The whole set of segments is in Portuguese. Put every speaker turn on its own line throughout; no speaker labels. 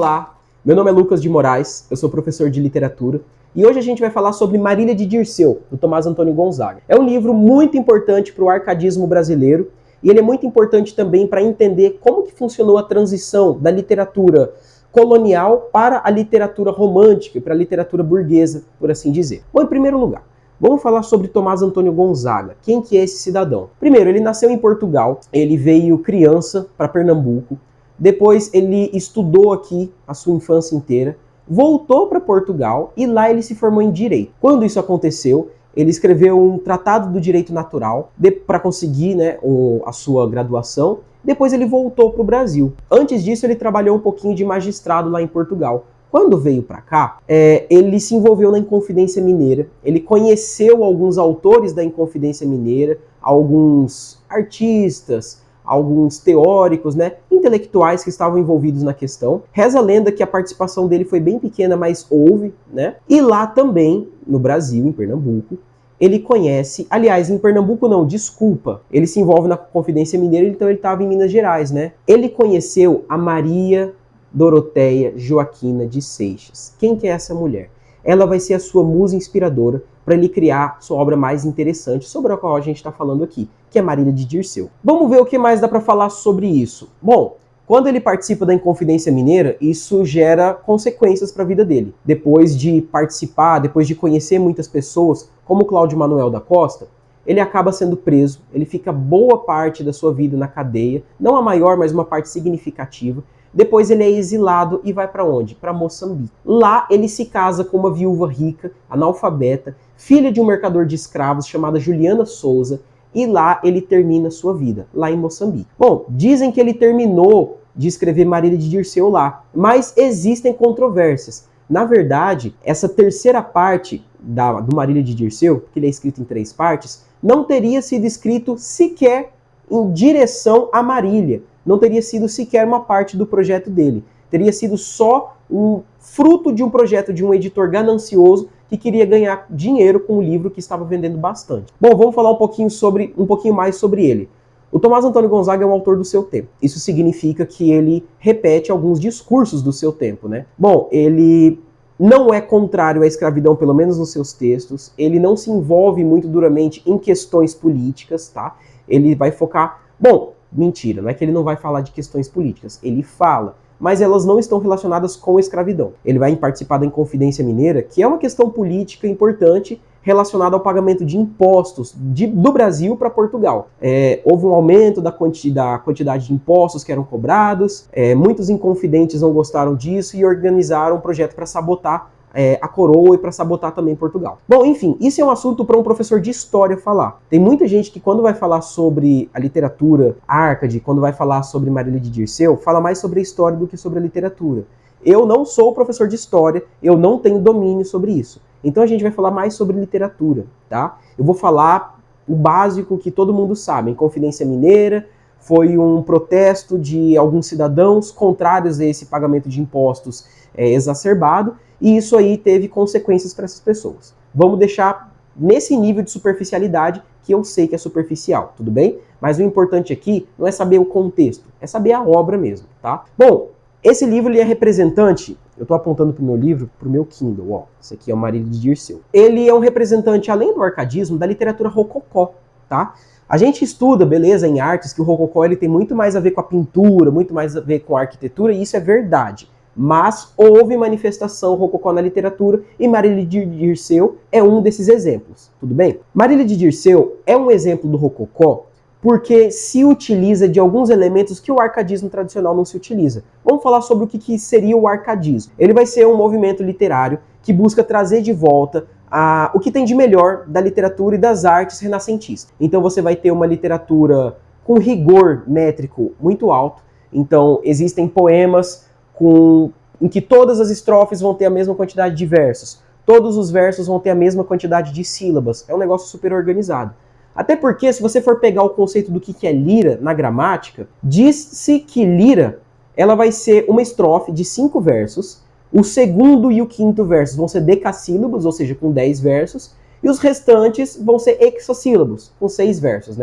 Olá, meu nome é Lucas de Moraes, eu sou professor de literatura e hoje a gente vai falar sobre Marília de Dirceu, do Tomás Antônio Gonzaga. É um livro muito importante para o arcadismo brasileiro e ele é muito importante também para entender como que funcionou a transição da literatura colonial para a literatura romântica e para a literatura burguesa, por assim dizer. Bom, em primeiro lugar, vamos falar sobre Tomás Antônio Gonzaga. Quem que é esse cidadão? Primeiro, ele nasceu em Portugal, ele veio criança para Pernambuco, depois ele estudou aqui a sua infância inteira, voltou para Portugal e lá ele se formou em Direito. Quando isso aconteceu, ele escreveu um tratado do direito natural para conseguir a sua graduação. Depois ele voltou para o Brasil. Antes disso, ele trabalhou um pouquinho de magistrado lá em Portugal. Quando veio para cá, ele se envolveu na Inconfidência Mineira, ele conheceu alguns autores da Inconfidência Mineira, alguns artistas, alguns teóricos, intelectuais que estavam envolvidos na questão. Reza a lenda que a participação dele foi bem pequena, mas houve, E lá também, no Brasil, em Pernambuco, ele conhece, aliás, em Pernambuco não, desculpa, ele se envolve na Confidência Mineira, então ele estava em Minas Gerais, Ele conheceu a Maria Doroteia Joaquina de Seixas. Quem que é essa mulher? Ela vai ser a sua musa inspiradora para ele criar sua obra mais interessante, sobre a qual a gente está falando aqui, que é Marília de Dirceu. Vamos ver o que mais dá para falar sobre isso. Bom, quando ele participa da Inconfidência Mineira, isso gera consequências para a vida dele. Depois de participar, depois de conhecer muitas pessoas, como Cláudio Manuel da Costa, ele acaba sendo preso, ele fica boa parte da sua vida na cadeia, não a maior, mas uma parte significativa. Depois ele é exilado e vai para onde? Para Moçambique. Lá ele se casa com uma viúva rica, analfabeta, filha de um mercador de escravos chamada Juliana Souza, e lá ele termina sua vida, lá em Moçambique. Bom, dizem que ele terminou de escrever Marília de Dirceu lá, mas existem controvérsias. Na verdade, essa terceira parte do Marília de Dirceu, que ele é escrito em 3 partes, não teria sido escrito sequer em direção a Marília. Não teria sido sequer uma parte do projeto dele. Teria sido só um fruto de um projeto de um editor ganancioso que queria ganhar dinheiro com o livro que estava vendendo bastante. Bom, vamos falar um pouquinho mais sobre ele. O Tomás Antônio Gonzaga é um autor do seu tempo. Isso significa que ele repete alguns discursos do seu tempo, Bom, ele não é contrário à escravidão, pelo menos nos seus textos. Ele não se envolve muito duramente em questões políticas, tá? Ele vai focar... Bom, mentira, não é que ele não vai falar de questões políticas. Ele fala, mas elas não estão relacionadas com a escravidão. Ele vai participar da Inconfidência Mineira, que é uma questão política importante relacionada ao pagamento de impostos do Brasil para Portugal. Houve um aumento da quantidade de impostos que eram cobrados, muitos inconfidentes não gostaram disso e organizaram um projeto para sabotar a coroa e para sabotar também Portugal. Bom, enfim, isso é um assunto para um professor de história falar. Tem muita gente que quando vai falar sobre a literatura Arcade, quando vai falar sobre Marília de Dirceu, fala mais sobre a história do que sobre a literatura. Eu não sou professor de história, eu não tenho domínio sobre isso. Então a gente vai falar mais sobre literatura, tá? Eu vou falar o básico que todo mundo sabe. Inconfidência Mineira foi um protesto de alguns cidadãos contrários a esse pagamento de impostos exacerbado, e isso aí teve consequências para essas pessoas. Vamos deixar nesse nível de superficialidade, que eu sei que é superficial, tudo bem? Mas o importante aqui não é saber o contexto, é saber a obra mesmo, tá? Bom, esse livro ele é representante, eu estou apontando para o meu livro, para o meu Kindle, ó, esse aqui é o Marília de Dirceu. Ele é um representante, além do arcadismo, da literatura rococó, tá? A gente estuda, beleza, em artes, que o rococó ele tem muito mais a ver com a pintura, muito mais a ver com a arquitetura, e isso é verdade. Mas houve manifestação rococó na literatura e Marília de Dirceu é um desses exemplos, tudo bem? Marília de Dirceu é um exemplo do rococó porque se utiliza de alguns elementos que o arcadismo tradicional não se utiliza. Vamos falar sobre o que seria o arcadismo. Ele vai ser um movimento literário que busca trazer de volta o que tem de melhor da literatura e das artes renascentistas. Então você vai ter uma literatura com rigor métrico muito alto. Então existem poemas em que todas as estrofes vão ter a mesma quantidade de versos. Todos os versos vão ter a mesma quantidade de sílabas. É um negócio super organizado. Até porque, se você for pegar o conceito do que é lira na gramática, diz-se que lira ela vai ser uma estrofe de 5 versos. O segundo e o quinto versos vão ser decassílabos, ou seja, com 10 versos. E os restantes vão ser hexassílabos, com 6 versos,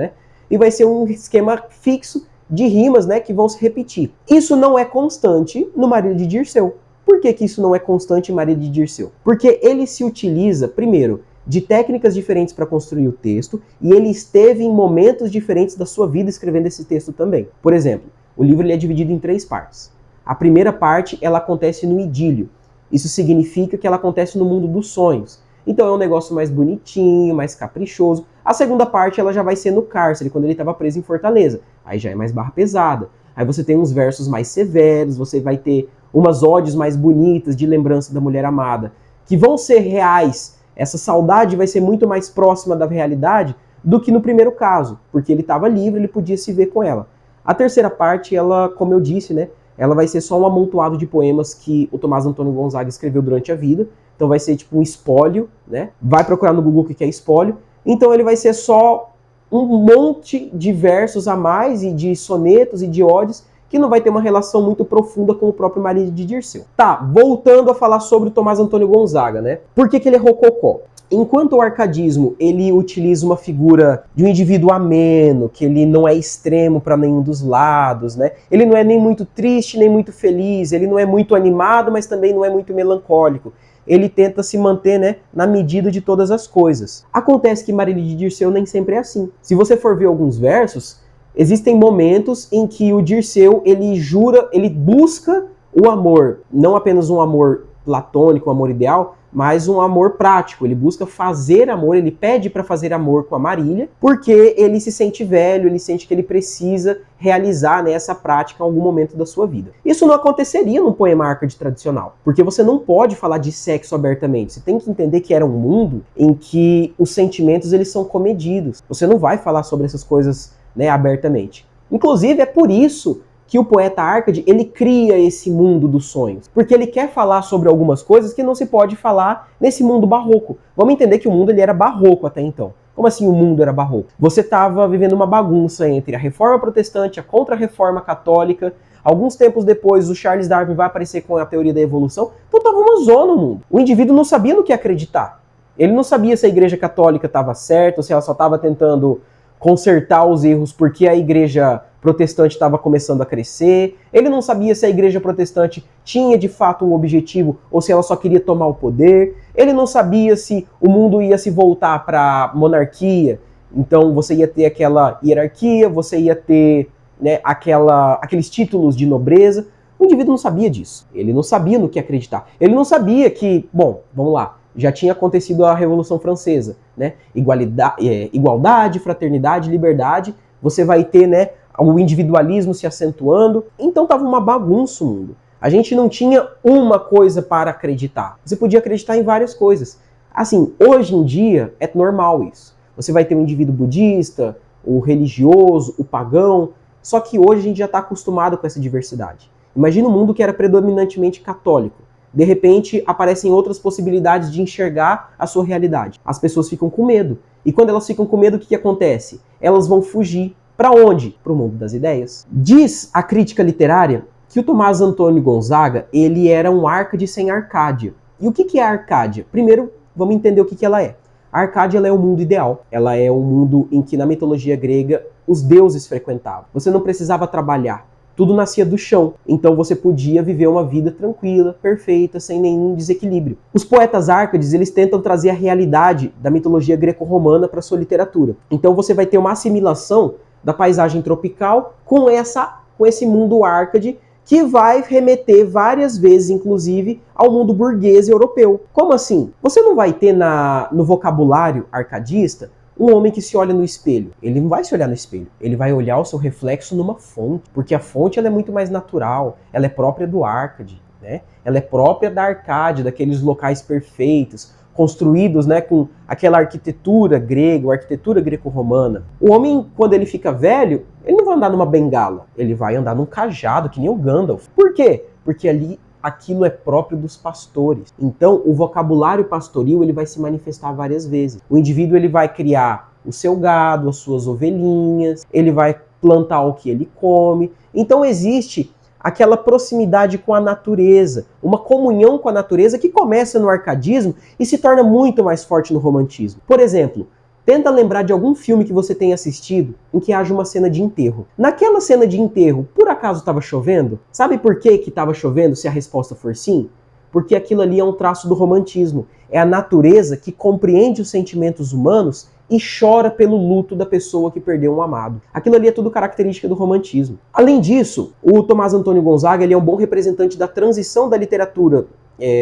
E vai ser um esquema fixo de rimas, né, que vão se repetir. Isso não é constante no Marília de Dirceu. Por que isso não é constante em Marília de Dirceu? Porque ele se utiliza, primeiro, de técnicas diferentes para construir o texto, e ele esteve em momentos diferentes da sua vida escrevendo esse texto também. Por exemplo, o livro ele é dividido em 3 partes. A primeira parte, ela acontece no idílio. Isso significa que ela acontece no mundo dos sonhos. Então é um negócio mais bonitinho, mais caprichoso. A segunda parte, ela já vai ser no cárcere, quando ele estava preso em Fortaleza. Aí já é mais barra pesada. Aí você tem uns versos mais severos, você vai ter umas odes mais bonitas de lembrança da mulher amada, que vão ser reais. Essa saudade vai ser muito mais próxima da realidade do que no primeiro caso, porque ele estava livre, ele podia se ver com ela. A terceira parte, ela, como eu disse, né, ela vai ser só um amontoado de poemas que o Tomás Antônio Gonzaga escreveu durante a vida. Então vai ser tipo um espólio, né? Vai procurar no Google o que é espólio. Então ele vai ser só um monte de versos a mais e de sonetos e de odes que não vai ter uma relação muito profunda com o próprio Marília de Dirceu. Tá, voltando a falar sobre o Tomás Antônio Gonzaga, né? Por que ele é rococó? Enquanto o arcadismo ele utiliza uma figura de um indivíduo ameno, que ele não é extremo para nenhum dos lados, né? Ele não é nem muito triste, nem muito feliz, ele não é muito animado, mas também não é muito melancólico. Ele tenta se manter, né, na medida de todas as coisas. Acontece que Marília de Dirceu nem sempre é assim. Se você for ver alguns versos, existem momentos em que o Dirceu, ele busca o amor, não apenas um amor platônico, um amor ideal, mas um amor prático. Ele busca fazer amor, ele pede para fazer amor com a Marília, porque ele se sente velho, ele sente que ele precisa realizar, né, essa prática em algum momento da sua vida. Isso não aconteceria num poema Arcade tradicional, porque você não pode falar de sexo abertamente. Você tem que entender que era um mundo em que os sentimentos eles são comedidos. Você não vai falar sobre essas coisas, né, abertamente. Inclusive, é por isso que o poeta Arcade, ele cria esse mundo dos sonhos. Porque ele quer falar sobre algumas coisas que não se pode falar nesse mundo barroco. Vamos entender que o mundo ele era barroco até então. Como assim o mundo era barroco? Você estava vivendo uma bagunça entre a reforma protestante, a contra-reforma católica. Alguns tempos depois, o Charles Darwin vai aparecer com a teoria da evolução. Então estava uma zona no mundo. O indivíduo não sabia no que acreditar. Ele não sabia se a igreja católica estava certa, ou se ela só estava tentando consertar os erros porque a igreja protestante estava começando a crescer. Ele não sabia se a igreja protestante tinha de fato um objetivo ou se ela só queria tomar o poder. Ele não sabia se o mundo ia se voltar para monarquia. Então você ia ter aquela hierarquia, você ia ter, né, aqueles títulos de nobreza. O indivíduo não sabia disso. Ele não sabia no que acreditar. Ele não sabia que, bom, vamos lá, já tinha acontecido a Revolução Francesa, né? Igualdade, fraternidade, liberdade. Você vai ter, né, o individualismo se acentuando. Então estava uma bagunça o mundo. A gente não tinha uma coisa para acreditar. Você podia acreditar em várias coisas. Assim, hoje em dia é normal isso. Você vai ter um indivíduo budista, o religioso, o pagão. Só que hoje a gente já está acostumado com essa diversidade. Imagina um mundo que era predominantemente católico. De repente, aparecem outras possibilidades de enxergar a sua realidade. As pessoas ficam com medo. E quando elas ficam com medo, o que acontece? Elas vão fugir. Para onde? Para o mundo das ideias. Diz a crítica literária que o Tomás Antônio Gonzaga, ele era um Arcade sem Arcádia. E o que é a Arcádia? Primeiro, vamos entender o que ela é. A Arcádia ela é o mundo ideal. Ela é o mundo em que, na mitologia grega, os deuses frequentavam. Você não precisava trabalhar. Tudo nascia do chão, então você podia viver uma vida tranquila, perfeita, sem nenhum desequilíbrio. Os poetas Arcades, eles tentam trazer a realidade da mitologia greco-romana para sua literatura. Então você vai ter uma assimilação da paisagem tropical com esse mundo Arcade, que vai remeter várias vezes, inclusive, ao mundo burguês europeu. Como assim? Você não vai ter no vocabulário arcadista um homem que se olha no espelho. Ele não vai se olhar no espelho, ele vai olhar o seu reflexo numa fonte, porque a fonte ela é muito mais natural, ela é própria do Arcade, né? Ela é própria da Arcádia, daqueles locais perfeitos, construídos, né, com aquela arquitetura grega, a arquitetura greco-romana. O homem, quando ele fica velho, ele não vai andar numa bengala, ele vai andar num cajado, que nem o Gandalf. Por quê? Porque ali aquilo é próprio dos pastores. Então, o vocabulário pastoril ele vai se manifestar várias vezes. O indivíduo ele vai criar o seu gado, as suas ovelhinhas, ele vai plantar o que ele come. Então, existe aquela proximidade com a natureza, uma comunhão com a natureza que começa no arcadismo e se torna muito mais forte no romantismo. Por exemplo, Tenta lembrar de algum filme que você tenha assistido em que haja uma cena de enterro. Naquela cena de enterro, por acaso estava chovendo? Sabe por que estava chovendo, se a resposta for sim? Porque aquilo ali é um traço do romantismo. É a natureza que compreende os sentimentos humanos e chora pelo luto da pessoa que perdeu um amado. Aquilo ali é tudo característica do romantismo. Além disso, o Tomás Antônio Gonzaga ele é um bom representante da transição da literatura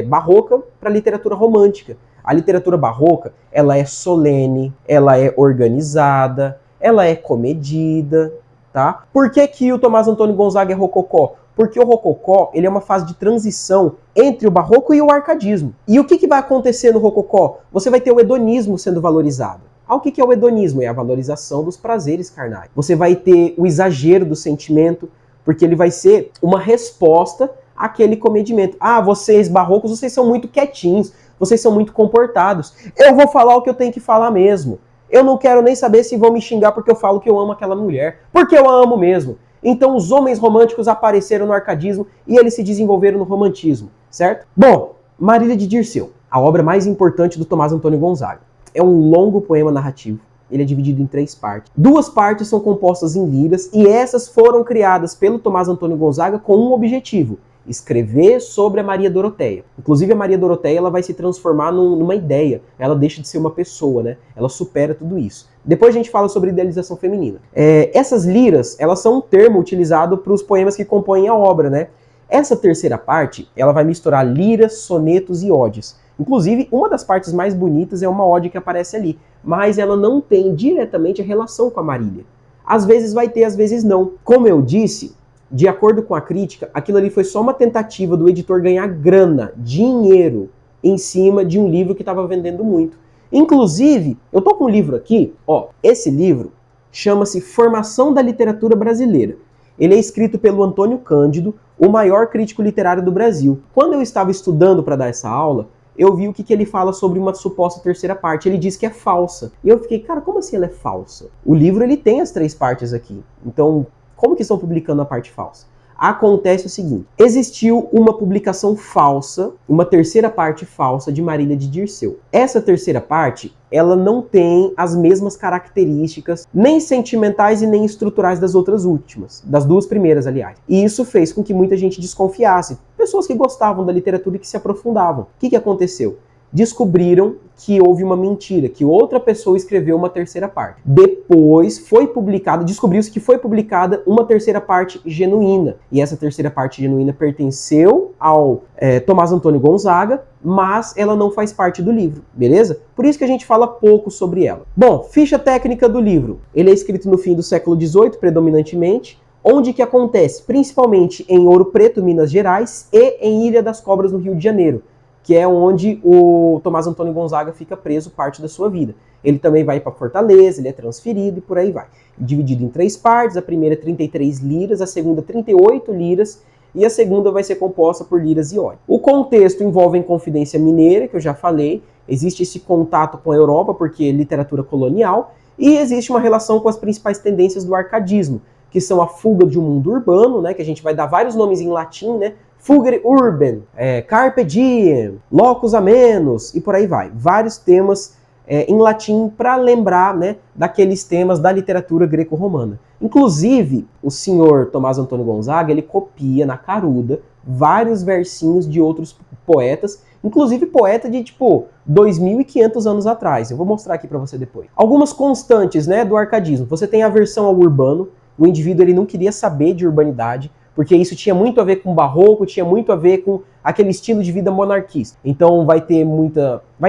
barroca para a literatura romântica. A literatura barroca, ela é solene, ela é organizada, ela é comedida, tá? Por que que o Tomás Antônio Gonzaga é rococó? Porque o rococó, ele é uma fase de transição entre o barroco e o arcadismo. E o que vai acontecer no rococó? Você vai ter o hedonismo sendo valorizado. O que é o hedonismo? É a valorização dos prazeres carnais. Você vai ter o exagero do sentimento, porque ele vai ser uma resposta àquele comedimento. Ah, vocês barrocos, vocês são muito quietinhos, vocês são muito comportados. Eu vou falar o que eu tenho que falar mesmo. Eu não quero nem saber se vão me xingar porque eu falo que eu amo aquela mulher. Porque eu a amo mesmo. Então os homens românticos apareceram no arcadismo e eles se desenvolveram no romantismo, certo? Bom, Marília de Dirceu, a obra mais importante do Tomás Antônio Gonzaga. É um longo poema narrativo. Ele é dividido em 3 partes. 2 partes são compostas em liras e essas foram criadas pelo Tomás Antônio Gonzaga com um objetivo: escrever sobre a Maria Doroteia. Inclusive a Maria Doroteia ela vai se transformar numa ideia. Ela deixa de ser uma pessoa, né? Ela supera tudo isso. Depois a gente fala sobre idealização feminina. Essas liras, elas são um termo utilizado para os poemas que compõem a obra, né? Essa terceira parte, ela vai misturar liras, sonetos e odes. Inclusive, uma das partes mais bonitas é uma ode que aparece ali, mas ela não tem diretamente a relação com a Marília. Às vezes vai ter, às vezes não. Como eu disse, de acordo com a crítica, aquilo ali foi só uma tentativa do editor ganhar grana, dinheiro, em cima de um livro que estava vendendo muito. Inclusive, eu tô com um livro aqui, ó, esse livro chama-se Formação da Literatura Brasileira. Ele é escrito pelo Antônio Cândido, o maior crítico literário do Brasil. Quando eu estava estudando para dar essa aula, eu vi o que ele fala sobre uma suposta terceira parte. Ele diz que é falsa. E eu fiquei, cara, como assim ela é falsa? O livro ele tem as 3 partes aqui. Então, como que estão publicando a parte falsa? Acontece o seguinte: existiu uma publicação falsa, uma terceira parte falsa de Marília de Dirceu. Essa terceira parte, ela não tem as mesmas características, nem sentimentais e nem estruturais das outras últimas, das 2 primeiras, aliás. E isso fez com que muita gente desconfiasse. Pessoas que gostavam da literatura e que se aprofundavam. O que aconteceu? Descobriram que houve uma mentira, que outra pessoa escreveu uma terceira parte. Depois foi publicada, descobriu-se que foi publicada uma terceira parte genuína. E essa terceira parte genuína pertenceu ao Tomás Antônio Gonzaga, mas ela não faz parte do livro, beleza? Por isso que a gente fala pouco sobre ela. Bom, ficha técnica do livro. Ele é escrito no fim do século XVIII, predominantemente. Onde que acontece? Principalmente em Ouro Preto, Minas Gerais, e em Ilha das Cobras, no Rio de Janeiro, que é onde o Tomás Antônio Gonzaga fica preso parte da sua vida. Ele também vai para Fortaleza, ele é transferido e por aí vai. Dividido em 3 partes, a primeira 33 liras, a segunda 38 liras e a segunda vai ser composta por liras e ode. O contexto envolve a Inconfidência Mineira, que eu já falei, existe esse contato com a Europa, porque é literatura colonial, e existe uma relação com as principais tendências do arcadismo, que são a fuga de um mundo urbano, né, que a gente vai dar vários nomes em latim, né, Fugere Urban, Carpe Diem, Locus Amenus e por aí vai. Vários temas em latim para lembrar, né, daqueles temas da literatura greco-romana. Inclusive, o senhor Tomás Antônio Gonzaga, ele copia na caruda vários versinhos de outros poetas, inclusive poeta de, 2.500 anos atrás. Eu vou mostrar aqui para você depois. Algumas constantes, né, do arcadismo. Você tem a aversão ao urbano. O indivíduo ele não queria saber de urbanidade, porque isso tinha muito a ver com o barroco, tinha muito a ver com aquele estilo de vida monarquista. Então vai ter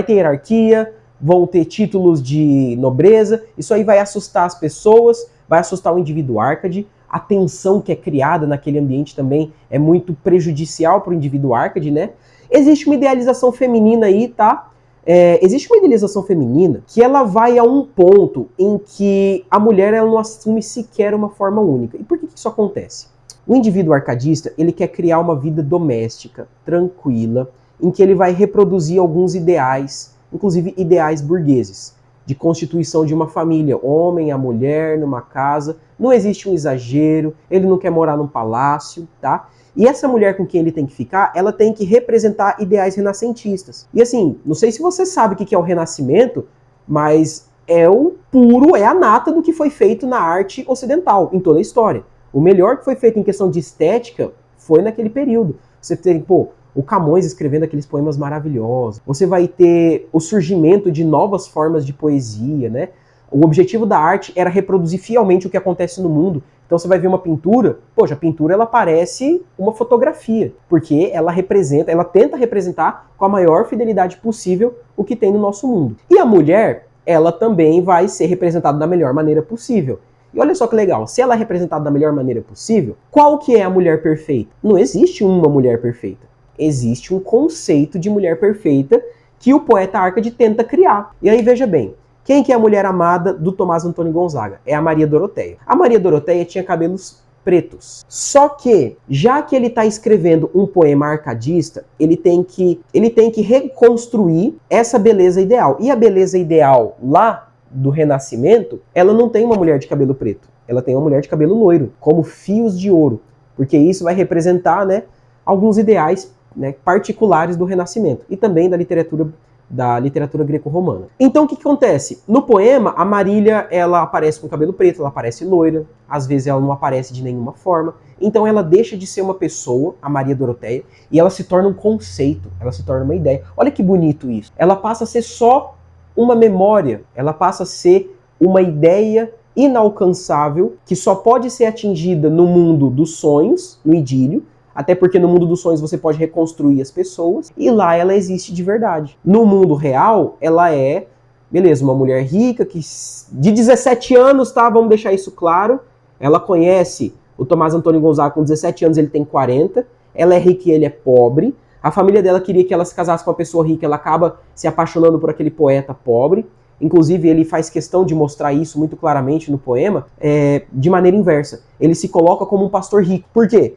hierarquia, vão ter títulos de nobreza, isso aí vai assustar as pessoas, vai assustar o indivíduo árcade. A tensão que é criada naquele ambiente também é muito prejudicial para o indivíduo árcade, né? Existe uma idealização feminina aí, tá? Existe uma idealização feminina que ela vai a um ponto em que a mulher ela não assume sequer uma forma única. E por que isso acontece? O indivíduo arcadista, ele quer criar uma vida doméstica, tranquila, em que ele vai reproduzir alguns ideais, inclusive ideais burgueses, de constituição de uma família, homem, a mulher, numa casa, não existe um exagero, ele não quer morar num palácio, tá? E essa mulher com quem ele tem que ficar, ela tem que representar ideais renascentistas. E assim, não sei se você sabe o que é o renascimento, mas é o puro, é a nata do que foi feito na arte ocidental, em toda a história. O melhor que foi feito em questão de estética foi naquele período. Você tem, o Camões escrevendo aqueles poemas maravilhosos. Você vai ter o surgimento de novas formas de poesia, né? O objetivo da arte era reproduzir fielmente o que acontece no mundo. Então você vai ver uma pintura, poxa, a pintura ela parece uma fotografia, porque ela representa, ela tenta representar com a maior fidelidade possível o que tem no nosso mundo. E a mulher, ela também vai ser representada da melhor maneira possível. E olha só que legal, se ela é representada da melhor maneira possível, qual que é a mulher perfeita? Não existe uma mulher perfeita. Existe um conceito de mulher perfeita que o poeta Arcade tenta criar. E aí veja bem, quem que é a mulher amada do Tomás Antônio Gonzaga? É a Maria Doroteia. A Maria Doroteia tinha cabelos pretos. Só que, já que ele está escrevendo um poema arcadista, ele tem que reconstruir essa beleza ideal. E a beleza ideal lá do Renascimento, ela não tem uma mulher de cabelo preto. Ela tem uma mulher de cabelo loiro, como fios de ouro. Porque isso vai representar, né, alguns ideais, né, particulares do Renascimento. E também da literatura greco-romana. Então o que acontece? No poema, a Marília, ela aparece com cabelo preto, ela aparece loira, às vezes ela não aparece de nenhuma forma. Então ela deixa de ser uma pessoa, a Maria Doroteia, e ela se torna um conceito, ela se torna uma ideia. Olha que bonito isso. Ela passa a ser só uma memória, ela passa a ser uma ideia inalcançável, que só pode ser atingida no mundo dos sonhos, no idílio, até porque no mundo dos sonhos você pode reconstruir as pessoas, e lá ela existe de verdade. No mundo real, ela é, beleza, uma mulher rica, que de 17 anos, tá? Vamos deixar isso claro. Ela conhece o Tomás Antônio Gonzaga com 17 anos, ele tem 40. Ela é rica e ele é pobre. A família dela queria que ela se casasse com uma pessoa rica, ela acaba se apaixonando por aquele poeta pobre. Inclusive, ele faz questão de mostrar isso muito claramente no poema, de maneira inversa. Ele se coloca como um pastor rico. Por quê?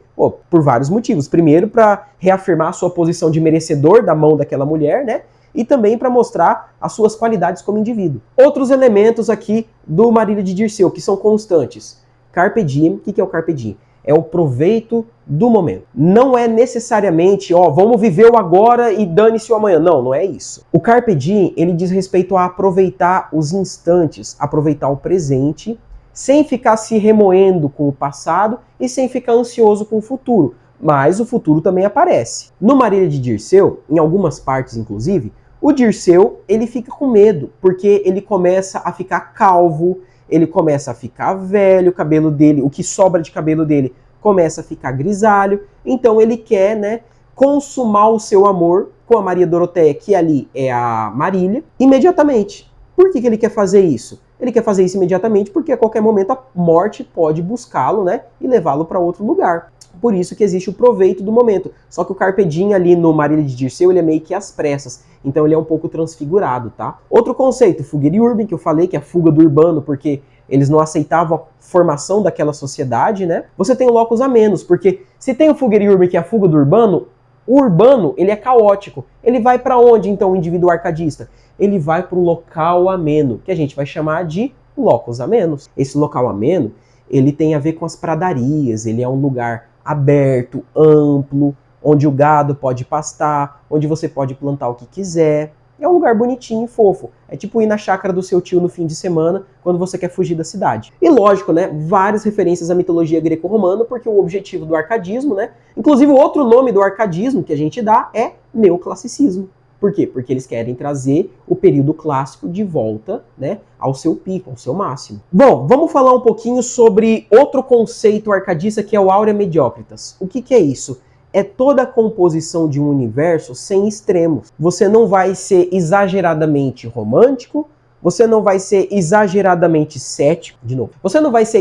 Por vários motivos. Primeiro, para reafirmar a sua posição de merecedor da mão daquela mulher, né? E também para mostrar as suas qualidades como indivíduo. Outros elementos aqui do Marília de Dirceu, que são constantes. Carpe diem. O que é o carpe diem? É o proveito do momento. Não é necessariamente, vamos viver o agora e dane-se o amanhã. Não, não é isso. O Carpe Diem, ele diz respeito a aproveitar os instantes, aproveitar o presente, sem ficar se remoendo com o passado e sem ficar ansioso com o futuro. Mas o futuro também aparece. No Marília de Dirceu, em algumas partes inclusive, o Dirceu, ele fica com medo, porque ele começa a ficar calvo, ele começa a ficar velho, o cabelo dele, o que sobra de cabelo dele começa a ficar grisalho, então ele quer, né, consumar o seu amor com a Maria Doroteia, que ali é a Marília, imediatamente. Por que ele quer fazer isso? Ele quer fazer isso imediatamente porque a qualquer momento a morte pode buscá-lo, né, e levá-lo para outro lugar. Por isso que existe o proveito do momento. Só que o Carpe Diem ali no Marília de Dirceu, ele é meio que às pressas. Então ele é um pouco transfigurado, tá? Outro conceito, Fugere Urbem, que eu falei, que é a fuga do urbano, porque eles não aceitavam a formação daquela sociedade, né? Você tem o locus amenus, porque se tem o Fugere Urbem, que é a fuga do urbano, o urbano, ele é caótico. Ele vai para onde, então, o indivíduo arcadista? Ele vai para um local ameno, que a gente vai chamar de locus amenus. Esse local ameno, ele tem a ver com as pradarias, ele é um lugar aberto, amplo, onde o gado pode pastar, onde você pode plantar o que quiser. É um lugar bonitinho e fofo. É tipo ir na chácara do seu tio no fim de semana, quando você quer fugir da cidade. E lógico, né, várias referências à mitologia greco-romana, porque o objetivo do arcadismo, né, inclusive o outro nome do arcadismo que a gente dá é neoclassicismo. Por quê? Porque eles querem trazer o período clássico de volta, né, ao seu pico, ao seu máximo. Bom, vamos falar um pouquinho sobre outro conceito arcadista, que é o Aurea Mediocritas. O que é isso? É toda a composição de um universo sem extremos. Você não vai ser exageradamente romântico, você não vai ser exageradamente cético, de novo. Você não vai ser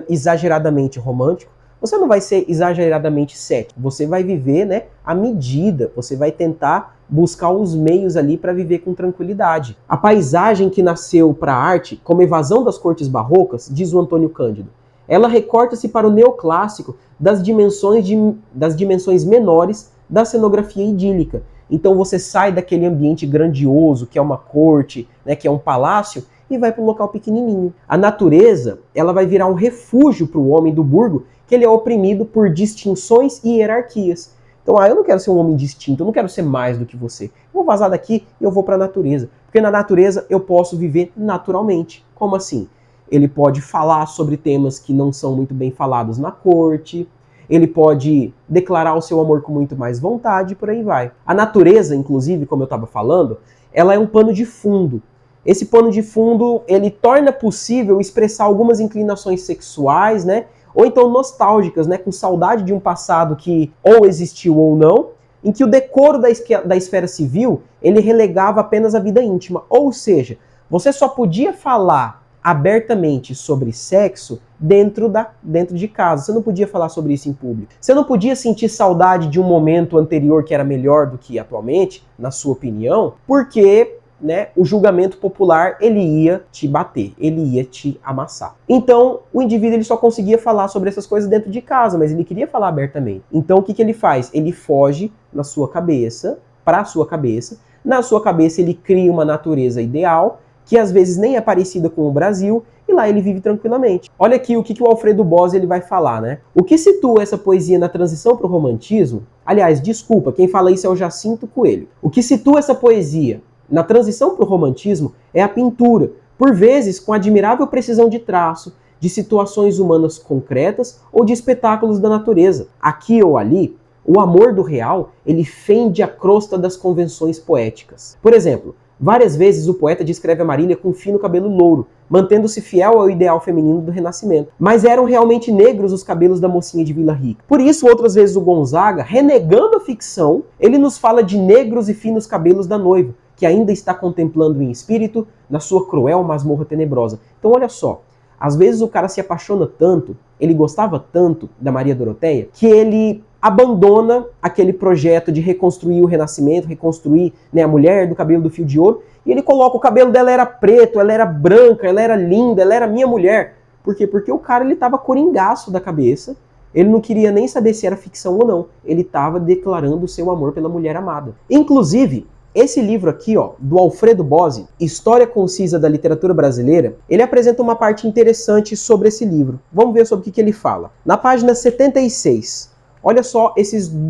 exageradamente romântico, você não vai ser exageradamente cético. Você vai viver, né, à medida, você vai tentar buscar os meios ali para viver com tranquilidade. A paisagem que nasceu para a arte, como evasão das cortes barrocas, diz o Antônio Cândido, ela recorta-se para o neoclássico das dimensões menores da cenografia idílica. Então você sai daquele ambiente grandioso, que é uma corte, né, que é um palácio, e vai para um local pequenininho. A natureza, ela vai virar um refúgio para o homem do burgo, que ele é oprimido por distinções e hierarquias. Então, eu não quero ser um homem distinto, eu não quero ser mais do que você. Eu vou vazar daqui e eu vou para a natureza. Porque na natureza eu posso viver naturalmente. Como assim? Ele pode falar sobre temas que não são muito bem falados na corte, ele pode declarar o seu amor com muito mais vontade, e por aí vai. A natureza, inclusive, como eu estava falando, ela é um pano de fundo. Esse pano de fundo, ele torna possível expressar algumas inclinações sexuais, né? Ou então nostálgicas, né? Com saudade de um passado que ou existiu ou não, em que o decoro da esfera civil, ele relegava apenas a vida íntima. Ou seja, você só podia falar abertamente sobre sexo dentro de casa. Você não podia falar sobre isso em público. Você não podia sentir saudade de um momento anterior que era melhor do que atualmente, na sua opinião, porque, né, o julgamento popular, ele ia te bater, ele ia te amassar. Então, o indivíduo ele só conseguia falar sobre essas coisas dentro de casa, mas ele queria falar abertamente. Então, o que ele faz? Ele foge na sua cabeça, para a sua cabeça. Na sua cabeça, ele cria uma natureza ideal, que às vezes nem é parecida com o Brasil, e lá ele vive tranquilamente. Olha aqui o que o Alfredo Bozzi ele vai falar, né? O que situa essa poesia na transição para o romantismo? Aliás, desculpa, quem fala isso é o Jacinto Coelho. O que situa essa poesia na transição para o romantismo é a pintura, por vezes com admirável precisão de traço, de situações humanas concretas ou de espetáculos da natureza. Aqui ou ali, o amor do real, ele fende a crosta das convenções poéticas. Por exemplo, várias vezes o poeta descreve a Marília com fino cabelo louro, mantendo-se fiel ao ideal feminino do Renascimento. Mas eram realmente negros os cabelos da mocinha de Vila Rica. Por isso, outras vezes o Gonzaga, renegando a ficção, ele nos fala de negros e finos cabelos da noiva, que ainda está contemplando em espírito na sua cruel masmorra tenebrosa. Então olha só, às vezes o cara se apaixona tanto, ele gostava tanto da Maria Doroteia, que ele abandona aquele projeto de reconstruir o Renascimento, reconstruir, né, a mulher do cabelo do fio de ouro, e ele coloca o cabelo dela era preto, ela era branca, ela era linda, ela era minha mulher. Por quê? Porque o cara ele tava coringaço da cabeça, ele não queria nem saber se era ficção ou não, ele estava declarando o seu amor pela mulher amada. Inclusive, esse livro aqui, ó, do Alfredo Bozzi, História Concisa da Literatura Brasileira, ele apresenta uma parte interessante sobre esse livro. Vamos ver sobre o que ele fala. Na página 76, olha só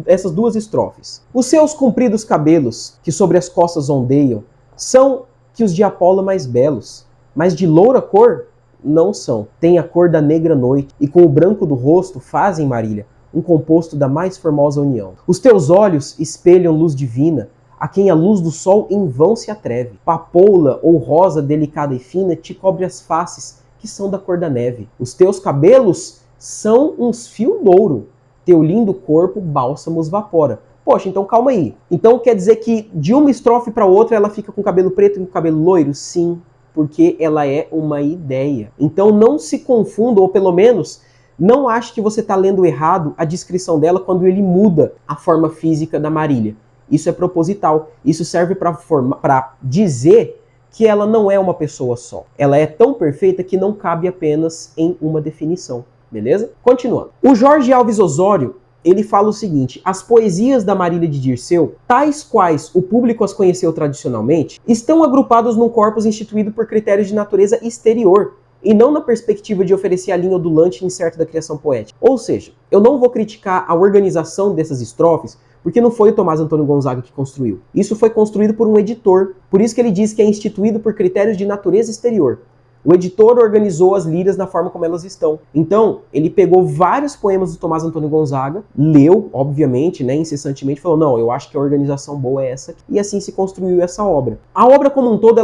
essas duas estrofes. Os seus compridos cabelos, que sobre as costas ondeiam, são que os de Apolo mais belos, mas de loura cor não são. Tem a cor da negra noite, e com o branco do rosto fazem, Marília, um composto da mais formosa união. Os teus olhos espelham luz divina, a quem a luz do sol em vão se atreve. Papoula ou rosa delicada e fina te cobre as faces, que são da cor da neve. Os teus cabelos são uns fios d'ouro, teu lindo corpo bálsamos vapora. Poxa, então calma aí. Então quer dizer que de uma estrofe para outra ela fica com cabelo preto e com cabelo loiro? Sim, porque ela é uma ideia. Então não se confunda, ou pelo menos não ache que você está lendo errado a descrição dela quando ele muda a forma física da Marília. Isso é proposital. Isso serve para dizer que ela não é uma pessoa só. Ela é tão perfeita que não cabe apenas em uma definição. Beleza? Continuando. O Jorge Alves Osório, ele fala o seguinte: as poesias da Marília de Dirceu, tais quais o público as conheceu tradicionalmente, estão agrupados num corpus instituído por critérios de natureza exterior, e não na perspectiva de oferecer a linha ondulante incerta da criação poética. Ou seja, eu não vou criticar a organização dessas estrofes, porque não foi o Tomás Antônio Gonzaga que construiu. Isso foi construído por um editor. Por isso que ele diz que é instituído por critérios de natureza exterior. O editor organizou as lírias na forma como elas estão. Então, ele pegou vários poemas do Tomás Antônio Gonzaga, leu, obviamente, né, incessantemente, falou, não, eu acho que a organização boa é essa, e assim se construiu essa obra. A obra como um todo,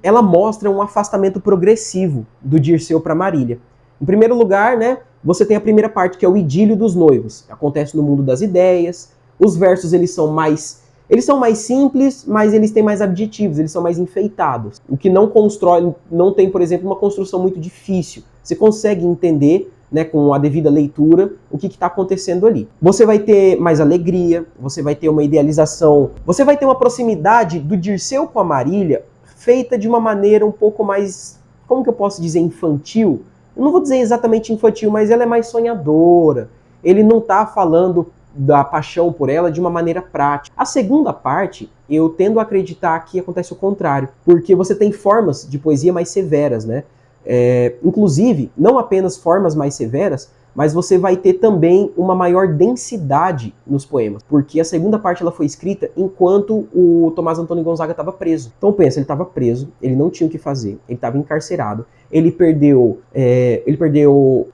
ela mostra um afastamento progressivo do Dirceu para Marília. Em primeiro lugar, né, você tem a primeira parte, que é o idílio dos noivos. Acontece no mundo das ideias. Os versos, eles são mais simples, mas eles têm mais adjetivos, eles são mais enfeitados. O que não tem, por exemplo, uma construção muito difícil. Você consegue entender, né, com a devida leitura, o que está acontecendo ali. Você vai ter mais alegria, você vai ter uma idealização, você vai ter uma proximidade do Dirceu com a Marília, feita de uma maneira um pouco mais, como que eu posso dizer, infantil? Eu não vou dizer exatamente infantil, mas ela é mais sonhadora. Ele não está falando da paixão por ela de uma maneira prática. A segunda parte, eu tendo a acreditar que acontece o contrário, porque você tem formas de poesia mais severas, né? Inclusive, não apenas formas mais severas, mas você vai ter também uma maior densidade nos poemas, porque a segunda parte ela foi escrita enquanto o Tomás Antônio Gonzaga estava preso. Então pensa, ele estava preso, ele não tinha o que fazer, ele estava encarcerado, ele perdeu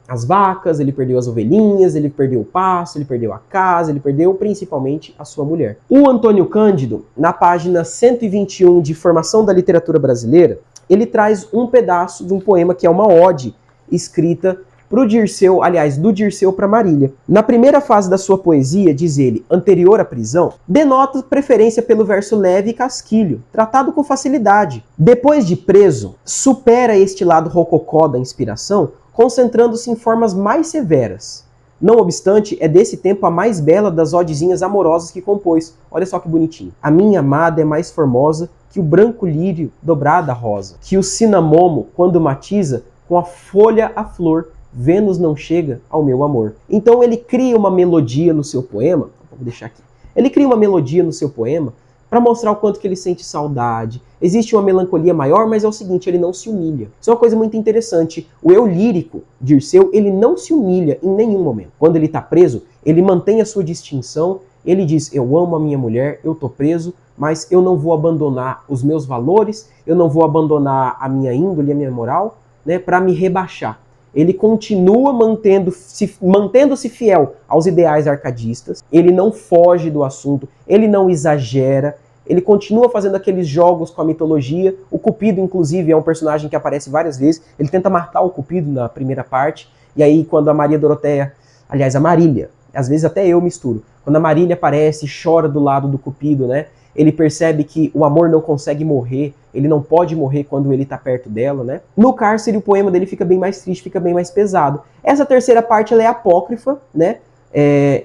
as vacas, ele perdeu as ovelhinhas, ele perdeu o pasto, ele perdeu a casa, ele perdeu principalmente a sua mulher. O Antônio Cândido, na página 121 de Formação da Literatura Brasileira, ele traz um pedaço de um poema que é uma ode escrita pro Dirceu, aliás, do Dirceu para Marília. Na primeira fase da sua poesia, diz ele, anterior à prisão, denota preferência pelo verso leve e casquilho, tratado com facilidade. Depois de preso, supera este lado rococó da inspiração, concentrando-se em formas mais severas. Não obstante, é desse tempo a mais bela das odezinhas amorosas que compôs. Olha só que bonitinho. A minha amada é mais formosa que o branco lírio dobrada a rosa, que o cinamomo, quando matiza, com a folha a flor, Vênus não chega ao meu amor. Então ele cria uma melodia no seu poema, vou deixar aqui. Ele cria uma melodia no seu poema para mostrar o quanto que ele sente saudade. Existe uma melancolia maior, mas é o seguinte, ele não se humilha. Isso é uma coisa muito interessante. O eu lírico, Dirceu, ele não se humilha em nenhum momento. Quando ele está preso, ele mantém a sua distinção, ele diz, eu amo a minha mulher, eu tô preso, mas eu não vou abandonar os meus valores, eu não vou abandonar a minha índole, a minha moral, né, para me rebaixar. Ele continua mantendo-se fiel aos ideais arcadistas, ele não foge do assunto, ele não exagera, ele continua fazendo aqueles jogos com a mitologia. O Cupido, inclusive, é um personagem que aparece várias vezes, ele tenta matar o Cupido na primeira parte, e aí quando a Maria Doroteia, aliás, a Marília, às vezes até eu misturo, quando a Marília aparece e chora do lado do Cupido, né? Ele percebe que o amor não consegue morrer, ele não pode morrer quando ele está perto dela, né? No cárcere, o poema dele fica bem mais triste, fica bem mais pesado. Essa terceira parte, ela é apócrifa, né?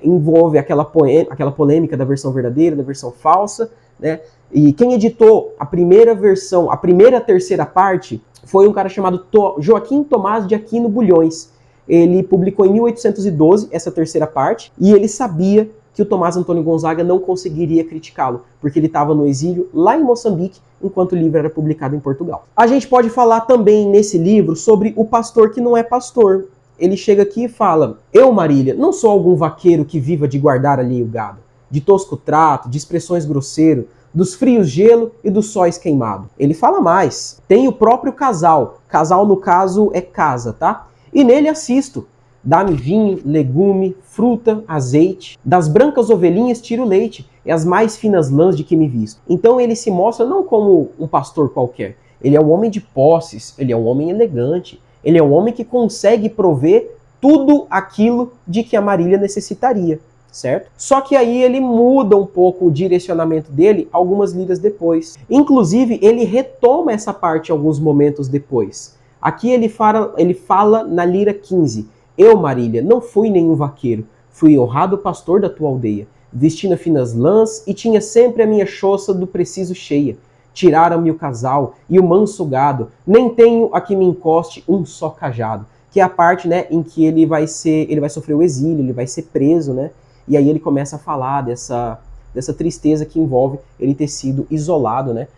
Envolve aquela polêmica da versão verdadeira, da versão falsa, né? E quem editou a primeira versão, a primeira terceira parte, foi um cara chamado Joaquim Tomás de Aquino Bulhões. Ele publicou em 1812 essa terceira parte, e ele sabia que o Tomás Antônio Gonzaga não conseguiria criticá-lo, porque ele estava no exílio lá em Moçambique, enquanto o livro era publicado em Portugal. A gente pode falar também nesse livro sobre o pastor que não é pastor. Ele chega aqui e fala, eu, Marília, não sou algum vaqueiro que viva de guardar ali o gado, de tosco trato, de expressões grosseiras, dos frios gelo e dos sóis queimado. Ele fala mais, tem o próprio casal no caso é casa, tá? E nele assisto. Dá-me vinho, legume, fruta, azeite. Das brancas ovelhinhas tiro leite, e as mais finas lãs de que me visto. Então ele se mostra não como um pastor qualquer. Ele é um homem de posses, ele é um homem elegante. Ele é um homem que consegue prover tudo aquilo de que a Marília necessitaria, certo? Só que aí ele muda um pouco o direcionamento dele algumas liras depois. Inclusive, ele retoma essa parte alguns momentos depois. Aqui ele fala na lira 15. Eu, Marília, não fui nenhum vaqueiro, fui honrado pastor da tua aldeia, vestindo finas lãs e tinha sempre a minha choça do preciso cheia. Tiraram-me o casal e o manso gado, nem tenho a que me encoste um só cajado. Que é a parte, né, em que ele vai sofrer o exílio, ele vai ser preso, né? E aí ele começa a falar dessa tristeza que envolve ele ter sido isolado, né,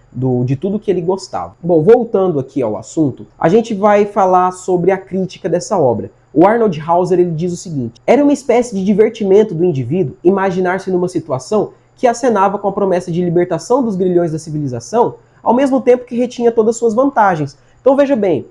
de tudo que ele gostava. Bom, voltando aqui ao assunto, a gente vai falar sobre a crítica dessa obra. O Arnold Hauser ele diz o seguinte, era uma espécie de divertimento do indivíduo imaginar-se numa situação que acenava com a promessa de libertação dos grilhões da civilização, ao mesmo tempo que retinha todas as suas vantagens. Então veja bem,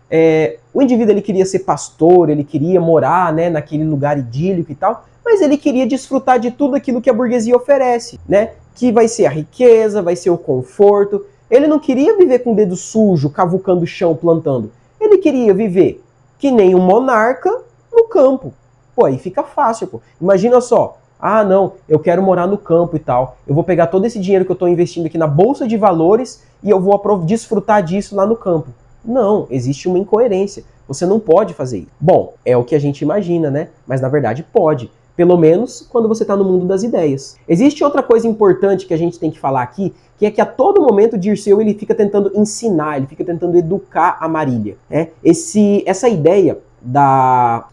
o indivíduo ele queria ser pastor, ele queria morar, né, naquele lugar idílico e tal, mas ele queria desfrutar de tudo aquilo que a burguesia oferece, né? Que vai ser a riqueza, vai ser o conforto. Ele não queria viver com o dedo sujo, cavucando o chão, plantando. Ele queria viver que nem um monarca no campo. Pô, aí fica fácil, pô. Imagina só, ah não, eu quero morar no campo e tal, eu vou pegar todo esse dinheiro que eu estou investindo aqui na Bolsa de Valores e eu vou desfrutar disso lá no campo. Não, existe uma incoerência. Você não pode fazer isso. Bom, é o que a gente imagina, né? Mas na verdade pode. Pelo menos quando você está no mundo das ideias. Existe outra coisa importante que a gente tem que falar aqui, que é que a todo momento Dirceu ele fica tentando ensinar, ele fica tentando educar a Marília. Essa ideia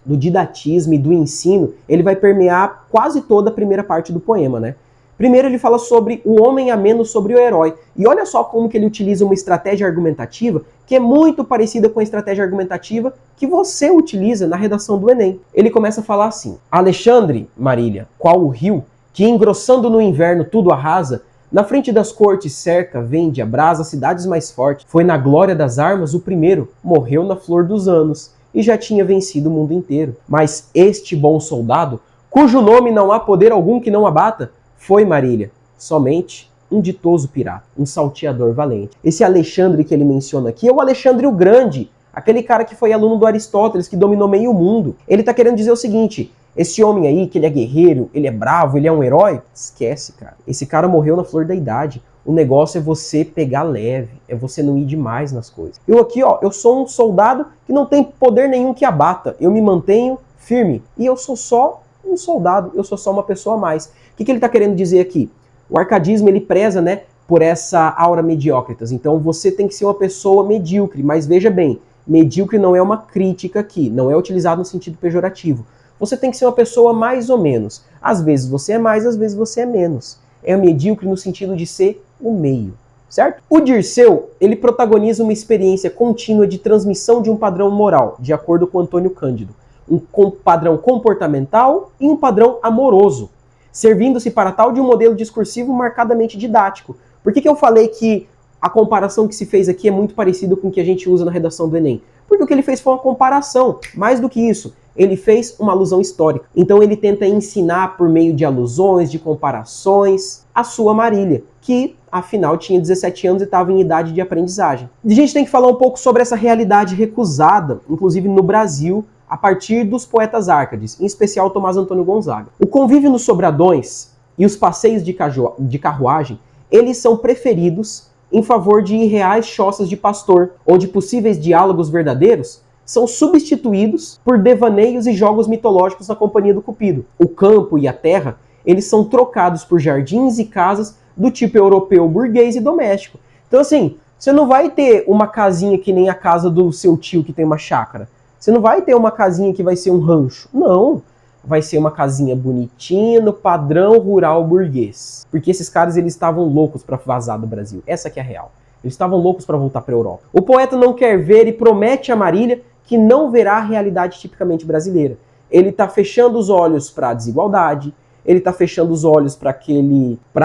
do didatismo e do ensino, ele vai permear quase toda a primeira parte do poema, né? Primeiro ele fala sobre o homem ameno sobre o herói. E olha só como que ele utiliza uma estratégia argumentativa que é muito parecida com a estratégia argumentativa que você utiliza na redação do Enem. Ele começa a falar assim: Alexandre, Marília, qual o rio, que engrossando no inverno tudo arrasa, na frente das cortes cerca, vende, abrasa cidades mais fortes. Foi na glória das armas o primeiro, morreu na flor dos anos, e já tinha vencido o mundo inteiro. Mas este bom soldado, cujo nome não há poder algum que não abata, foi, Marília, somente um ditoso pirata, um salteador valente. Esse Alexandre que ele menciona aqui é o Alexandre o Grande, aquele cara que foi aluno do Aristóteles, que dominou meio mundo. Ele está querendo dizer o seguinte: esse homem aí, que ele é guerreiro, ele é bravo, ele é um herói, esquece, cara. Esse cara morreu na flor da idade. O negócio é você pegar leve, é você não ir demais nas coisas. Eu aqui, ó, eu sou um soldado que não tem poder nenhum que abata. Eu me mantenho firme. E eu sou só um soldado, eu sou só uma pessoa a mais. O que ele está querendo dizer aqui? O arcadismo, ele preza, né, por essa aura medíocritas. Então você tem que ser uma pessoa medíocre, mas veja bem, medíocre não é uma crítica aqui, não é utilizado no sentido pejorativo. Você tem que ser uma pessoa mais ou menos. Às vezes você é mais, às vezes você é menos. É medíocre no sentido de ser o meio, certo? O Dirceu, ele protagoniza uma experiência contínua de transmissão de um padrão moral, de acordo com Antônio Cândido. Um padrão comportamental e um padrão amoroso, servindo-se para tal de um modelo discursivo marcadamente didático. Por que eu falei que a comparação que se fez aqui é muito parecida com o que a gente usa na redação do Enem? Porque o que ele fez foi uma comparação, mais do que isso. Ele fez uma alusão histórica. Então ele tenta ensinar por meio de alusões, de comparações, a sua Marília, que afinal tinha 17 anos e estava em idade de aprendizagem. A gente tem que falar um pouco sobre essa realidade recusada, inclusive no Brasil, a partir dos poetas árcades, em especial Tomás Antônio Gonzaga. O convívio nos sobradões e os passeios de carruagem, eles são preferidos em favor de irreais choças de pastor, onde possíveis diálogos verdadeiros são substituídos por devaneios e jogos mitológicos na companhia do Cupido. O campo e a terra, eles são trocados por jardins e casas do tipo europeu, burguês e doméstico. Então assim, você não vai ter uma casinha que nem a casa do seu tio que tem uma chácara. Você não vai ter uma casinha que vai ser um rancho. Não. Vai ser uma casinha bonitinha no padrão rural burguês. Porque esses caras, eles estavam loucos para vazar do Brasil. Essa que é a real. Eles estavam loucos para voltar para a Europa. O poeta não quer ver e promete a Marília que não verá a realidade tipicamente brasileira. Ele está fechando os olhos para a desigualdade, ele está fechando os olhos para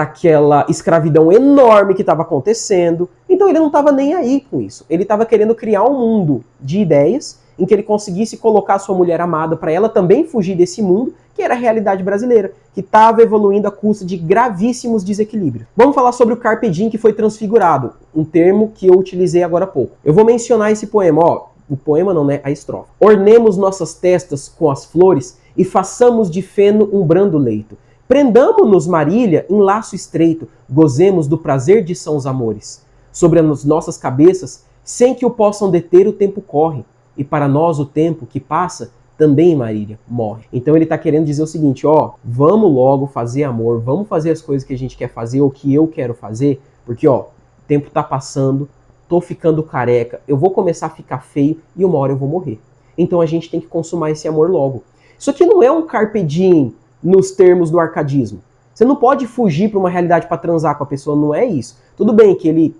aquela escravidão enorme que estava acontecendo. Então ele não estava nem aí com isso. Ele estava querendo criar um mundo de ideias em que ele conseguisse colocar sua mulher amada para ela também fugir desse mundo, que era a realidade brasileira, que estava evoluindo à custa de gravíssimos desequilíbrios. Vamos falar sobre o Carpe Diem que foi transfigurado, um termo que eu utilizei agora há pouco. Eu vou mencionar esse poema, ó, o poema não, né? A estrofe. Ornemos nossas testas com as flores e façamos de feno um brando leito. Prendamo-nos, Marília, em laço estreito, gozemos do prazer de sãos amores. Sobre as nossas cabeças, sem que o possam deter, o tempo corre. E para nós o tempo que passa, também, Marília, morre. Então ele está querendo dizer o seguinte, ó, vamos logo fazer amor, vamos fazer as coisas que a gente quer fazer, ou que eu quero fazer, porque, ó, o tempo está passando, tô ficando careca, eu vou começar a ficar feio e uma hora eu vou morrer. Então a gente tem que consumar esse amor logo. Isso aqui não é um carpe diem nos termos do arcadismo. Você não pode fugir para uma realidade para transar com a pessoa, não é isso. Tudo bem que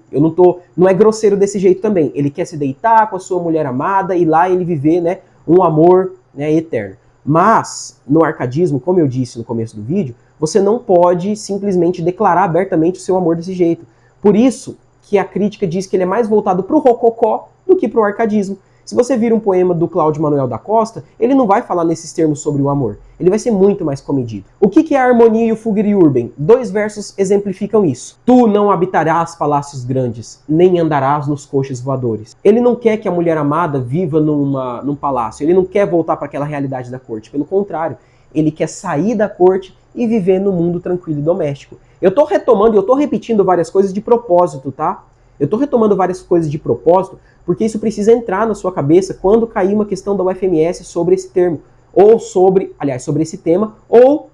não é grosseiro desse jeito também. Ele quer se deitar com a sua mulher amada e lá ele viver, né, um amor, né, eterno. Mas, no arcadismo, como eu disse no começo do vídeo, você não pode simplesmente declarar abertamente o seu amor desse jeito. Por isso que a crítica diz que ele é mais voltado para o rococó do que para o arcadismo. Se você vir um poema do Cláudio Manuel da Costa, ele não vai falar nesses termos sobre o amor. Ele vai ser muito mais comedido. O que é a harmonia e o fugere urbem? 2 versos exemplificam isso. Tu não habitarás palácios grandes, nem andarás nos coches voadores. Ele não quer que a mulher amada viva num palácio. Ele não quer voltar para aquela realidade da corte. Pelo contrário, ele quer sair da corte e viver no mundo tranquilo e doméstico. Eu tô retomando e eu tô repetindo várias coisas de propósito, tá? Eu tô retomando várias coisas de propósito porque isso precisa entrar na sua cabeça quando cair uma questão da UFMS sobre esse termo, ou sobre esse tema, ou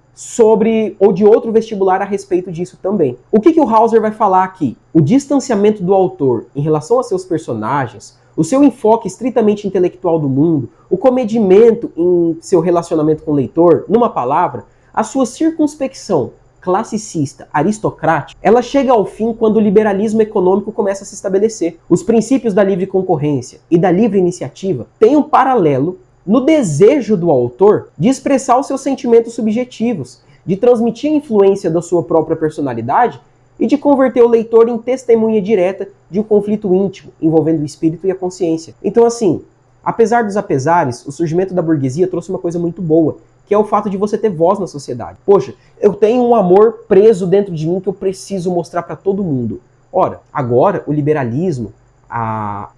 de outro vestibular a respeito disso também. O que o Hauser vai falar aqui? O distanciamento do autor em relação a seus personagens, o seu enfoque estritamente intelectual do mundo, o comedimento em seu relacionamento com o leitor, numa palavra, a sua circunspecção, classicista, aristocrática, ela chega ao fim quando o liberalismo econômico começa a se estabelecer. Os princípios da livre concorrência e da livre iniciativa têm um paralelo no desejo do autor de expressar os seus sentimentos subjetivos, de transmitir a influência da sua própria personalidade e de converter o leitor em testemunha direta de um conflito íntimo envolvendo o espírito e a consciência. Então, assim, apesar dos apesares, o surgimento da burguesia trouxe uma coisa muito boa, que é o fato de você ter voz na sociedade. Poxa, eu tenho um amor preso dentro de mim que eu preciso mostrar para todo mundo. Ora, agora o liberalismo,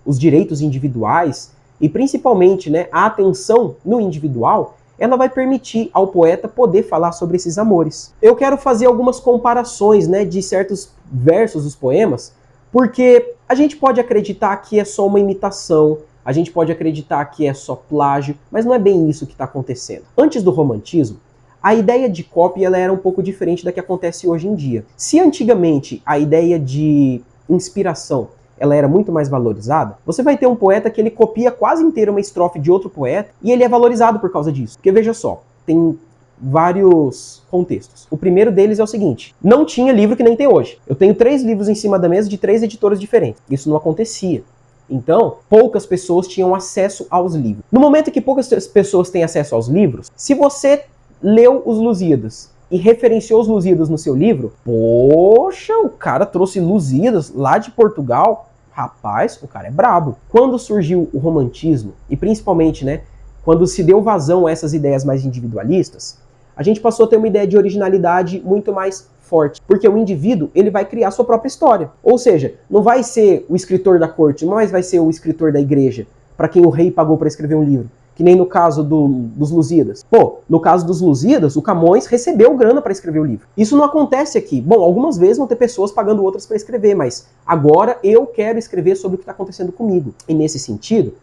os direitos individuais e principalmente, né, a atenção no individual, ela vai permitir ao poeta poder falar sobre esses amores. Eu quero fazer algumas comparações, né, de certos versos dos poemas, porque a gente pode acreditar que é só uma imitação, a gente pode acreditar que é só plágio, mas não é bem isso que está acontecendo. Antes do romantismo, a ideia de cópia ela era um pouco diferente da que acontece hoje em dia. Se antigamente a ideia de inspiração ela era muito mais valorizada, você vai ter um poeta que ele copia quase inteira uma estrofe de outro poeta e ele é valorizado por causa disso. Porque veja só, tem vários contextos. O primeiro deles é o seguinte: não tinha livro que nem tem hoje. Eu tenho 3 livros em cima da mesa de 3 editoras diferentes. Isso não acontecia. Então, poucas pessoas tinham acesso aos livros. No momento que poucas pessoas têm acesso aos livros, se você leu os Lusíadas e referenciou os Lusíadas no seu livro, poxa, o cara trouxe Lusíadas lá de Portugal, rapaz, o cara é brabo. Quando surgiu o romantismo, e principalmente, né, quando se deu vazão a essas ideias mais individualistas, a gente passou a ter uma ideia de originalidade muito mais forte, porque o indivíduo ele vai criar sua própria história. Ou seja, não vai ser o escritor da corte, mas vai ser o escritor da igreja, para quem o rei pagou para escrever um livro. Que nem no caso dos Lusíadas. Pô, no caso dos Lusíadas, o Camões recebeu grana para escrever o livro. Isso não acontece aqui. Bom, algumas vezes vão ter pessoas pagando outras para escrever, mas agora eu quero escrever sobre o que está acontecendo comigo. E nesse sentido,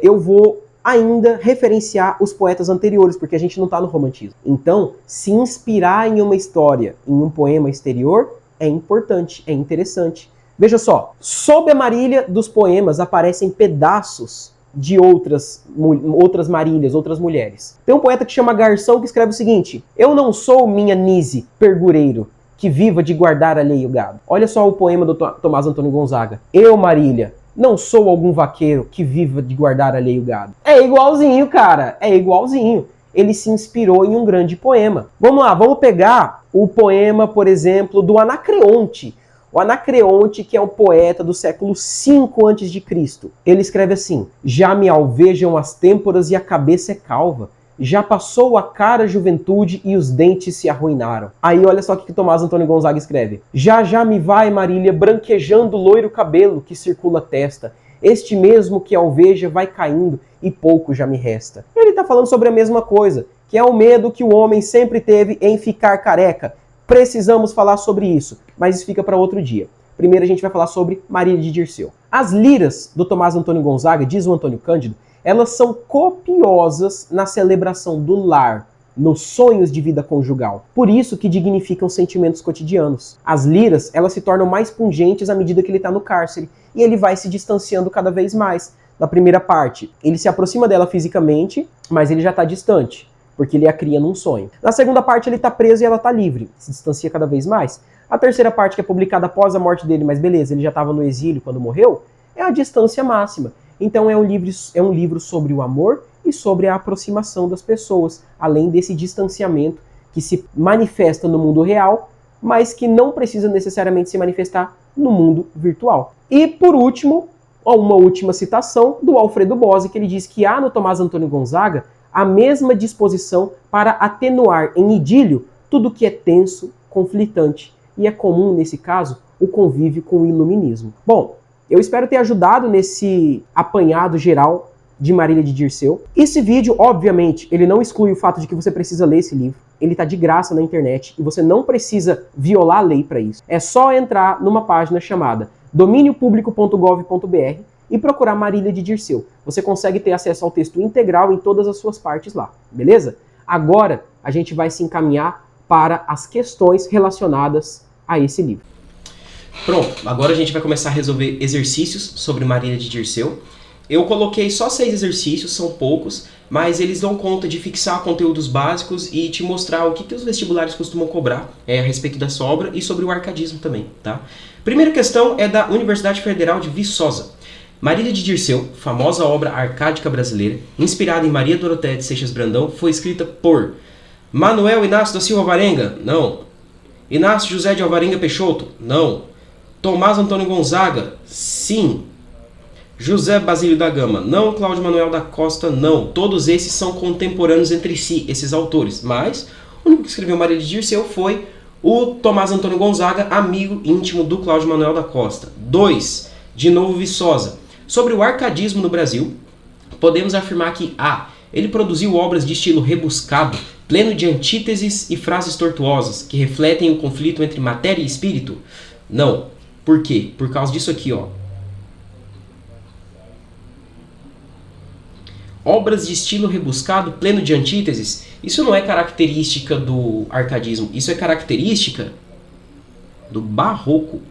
eu vou ainda referenciar os poetas anteriores, porque a gente não está no romantismo. Então, se inspirar em uma história, em um poema exterior, é importante, é interessante. Veja só, sob a marília dos poemas aparecem pedaços de outras marílias, outras mulheres. Tem um poeta que chama Garção que escreve o seguinte: eu não sou minha Nise, pergureiro, que viva de guardar alheio gado. Olha só o poema do Tomás Antônio Gonzaga. Eu, Marília, não sou algum vaqueiro que viva de guardar alheio gado. É igualzinho, cara. É igualzinho. Ele se inspirou em um grande poema. Vamos lá, vamos pegar o poema, por exemplo, do Anacreonte. O Anacreonte, que é um poeta do século V a.C. Ele escreve assim: já me alvejam as têmporas e a cabeça é calva. Já passou a cara a juventude e os dentes se arruinaram. Aí olha só o que Tomás Antônio Gonzaga escreve. Já me vai, Marília, branquejando o loiro cabelo que circula a testa. Este mesmo que alveja vai caindo e pouco já me resta. Ele está falando sobre a mesma coisa, que é o medo que o homem sempre teve em ficar careca. Precisamos falar sobre isso, mas isso fica para outro dia. Primeiro a gente vai falar sobre Marília de Dirceu. As liras do Tomás Antônio Gonzaga, diz o Antônio Cândido, elas são copiosas na celebração do lar, nos sonhos de vida conjugal. Por isso que dignificam sentimentos cotidianos. As liras, elas se tornam mais pungentes à medida que ele está no cárcere, e ele vai se distanciando cada vez mais. Na primeira parte, ele se aproxima dela fisicamente, mas ele já está distante, porque ele a cria num sonho. Na segunda parte, ele está preso e ela está livre, se distancia cada vez mais. A terceira parte, que é publicada após a morte dele, mas beleza, ele já estava no exílio quando morreu, é a distância máxima. Então é um livro sobre o amor e sobre a aproximação das pessoas, além desse distanciamento que se manifesta no mundo real, mas que não precisa necessariamente se manifestar no mundo virtual. E por último, uma última citação do Alfredo Bose, que ele diz que há no Tomás Antônio Gonzaga a mesma disposição para atenuar em idílio tudo que é tenso, conflitante, e é comum, nesse caso, o convívio com o iluminismo. Bom, eu espero ter ajudado nesse apanhado geral de Marília de Dirceu. Esse vídeo, obviamente, ele não exclui o fato de que você precisa ler esse livro. Ele está de graça na internet e você não precisa violar a lei para isso. É só entrar numa página chamada dominiopublico.gov.br e procurar Marília de Dirceu. Você consegue ter acesso ao texto integral em todas as suas partes lá, beleza? Agora, a gente vai se encaminhar para as questões relacionadas a esse livro. Pronto, agora a gente vai começar a resolver exercícios sobre Marília de Dirceu. Eu coloquei só 6 exercícios, são poucos, mas eles dão conta de fixar conteúdos básicos e te mostrar o que os vestibulares costumam cobrar a respeito dessa obra e sobre o arcadismo também, tá? Primeira questão é da Universidade Federal de Viçosa. Marília de Dirceu, famosa obra arcádica brasileira, inspirada em Maria Dorotéia de Seixas Brandão, foi escrita por Manuel Inácio da Silva Alvarenga? Não. Inácio José de Alvarenga Peixoto? Não. Tomás Antônio Gonzaga? Sim. José Basílio da Gama? Não. Cláudio Manuel da Costa? Não. Todos esses são contemporâneos entre si, esses autores. Mas o único que escreveu Marília de Dirceu foi o Tomás Antônio Gonzaga, amigo íntimo do Cláudio Manuel da Costa. 2. De novo Viçosa. Sobre o arcadismo no Brasil, podemos afirmar que A. Ele produziu obras de estilo rebuscado, pleno de antíteses e frases tortuosas, que refletem o conflito entre matéria e espírito? Não. Por quê? Por causa disso aqui, ó. Obras de estilo rebuscado, pleno de antíteses, isso não é característica do arcadismo, isso é característica do barroco.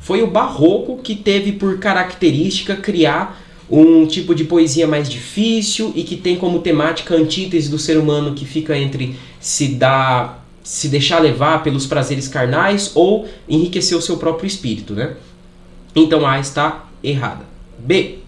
Foi o barroco que teve por característica criar um tipo de poesia mais difícil e que tem como temática a antítese do ser humano que fica entre se deixar levar pelos prazeres carnais ou enriquecer o seu próprio espírito, né? Então A está errada. B.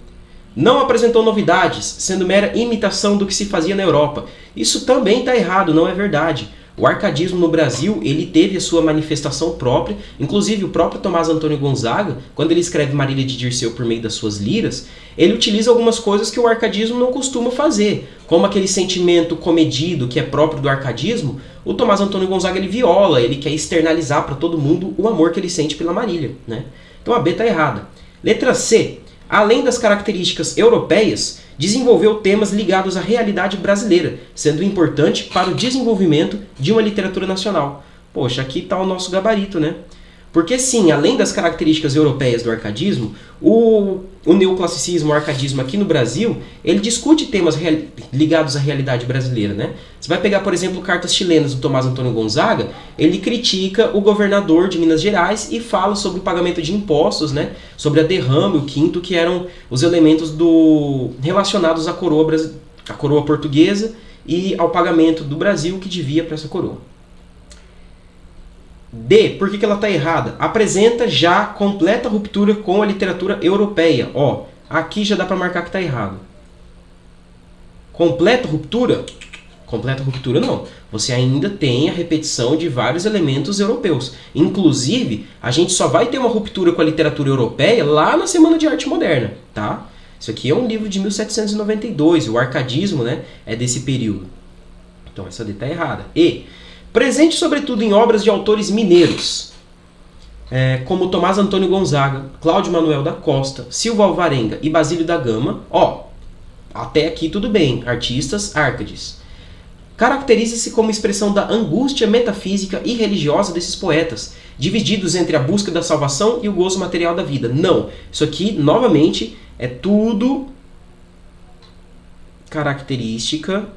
Não apresentou novidades, sendo mera imitação do que se fazia na Europa. Isso também está errado, não é verdade. O arcadismo no Brasil, ele teve a sua manifestação própria, inclusive o próprio Tomás Antônio Gonzaga, quando ele escreve Marília de Dirceu por meio das suas liras, ele utiliza algumas coisas que o arcadismo não costuma fazer, como aquele sentimento comedido que é próprio do arcadismo. O Tomás Antônio Gonzaga ele viola, ele quer externalizar para todo mundo o amor que ele sente pela Marília, né? Então a B está errada. Letra C. Além das características europeias, desenvolveu temas ligados à realidade brasileira, sendo importante para o desenvolvimento de uma literatura nacional. Poxa, aqui está o nosso gabarito, né? Porque sim, além das características europeias do arcadismo, o neoclassicismo, o arcadismo aqui no Brasil, ele discute temas ligados à realidade brasileira, né? Você vai pegar, por exemplo, Cartas Chilenas do Tomás Antônio Gonzaga, ele critica o governador de Minas Gerais e fala sobre o pagamento de impostos, né? Sobre a derrame, o quinto, que eram os elementos relacionados à coroa portuguesa e ao pagamento do Brasil que devia para essa coroa. D. Por que ela está errada? Apresenta já completa ruptura com a literatura europeia. Ó, aqui já dá para marcar que está errado. Completa ruptura? Completa ruptura não. Você ainda tem a repetição de vários elementos europeus. Inclusive, a gente só vai ter uma ruptura com a literatura europeia lá na Semana de Arte Moderna, tá? Isso aqui é um livro de 1792, o arcadismo, né, é desse período. Então essa D está errada. E. Presente sobretudo em obras de autores mineiros, como Tomás Antônio Gonzaga, Cláudio Manuel da Costa, Silva Alvarenga e Basílio da Gama. Ó, até aqui tudo bem, artistas árcades. Caracteriza-se como expressão da angústia metafísica e religiosa desses poetas, divididos entre a busca da salvação e o gozo material da vida. Não, isso aqui, novamente, é tudo característica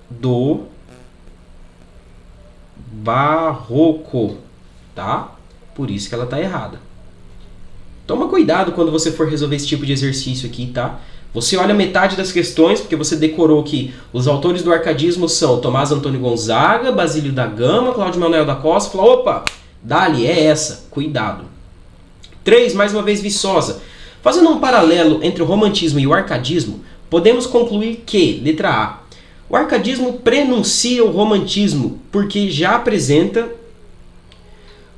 do barroco, tá? Por isso que ela tá errada. Toma cuidado quando você for resolver esse tipo de exercício aqui, tá? Você olha metade das questões, porque você decorou que os autores do arcadismo são Tomás Antônio Gonzaga, Basílio da Gama, Cláudio Manuel da Costa. Fala, opa, dali, é essa. Cuidado. 3, mais uma vez Viçosa. Fazendo um paralelo entre o romantismo e o arcadismo, podemos concluir que, letra A, o arcadismo prenuncia o romantismo porque já apresenta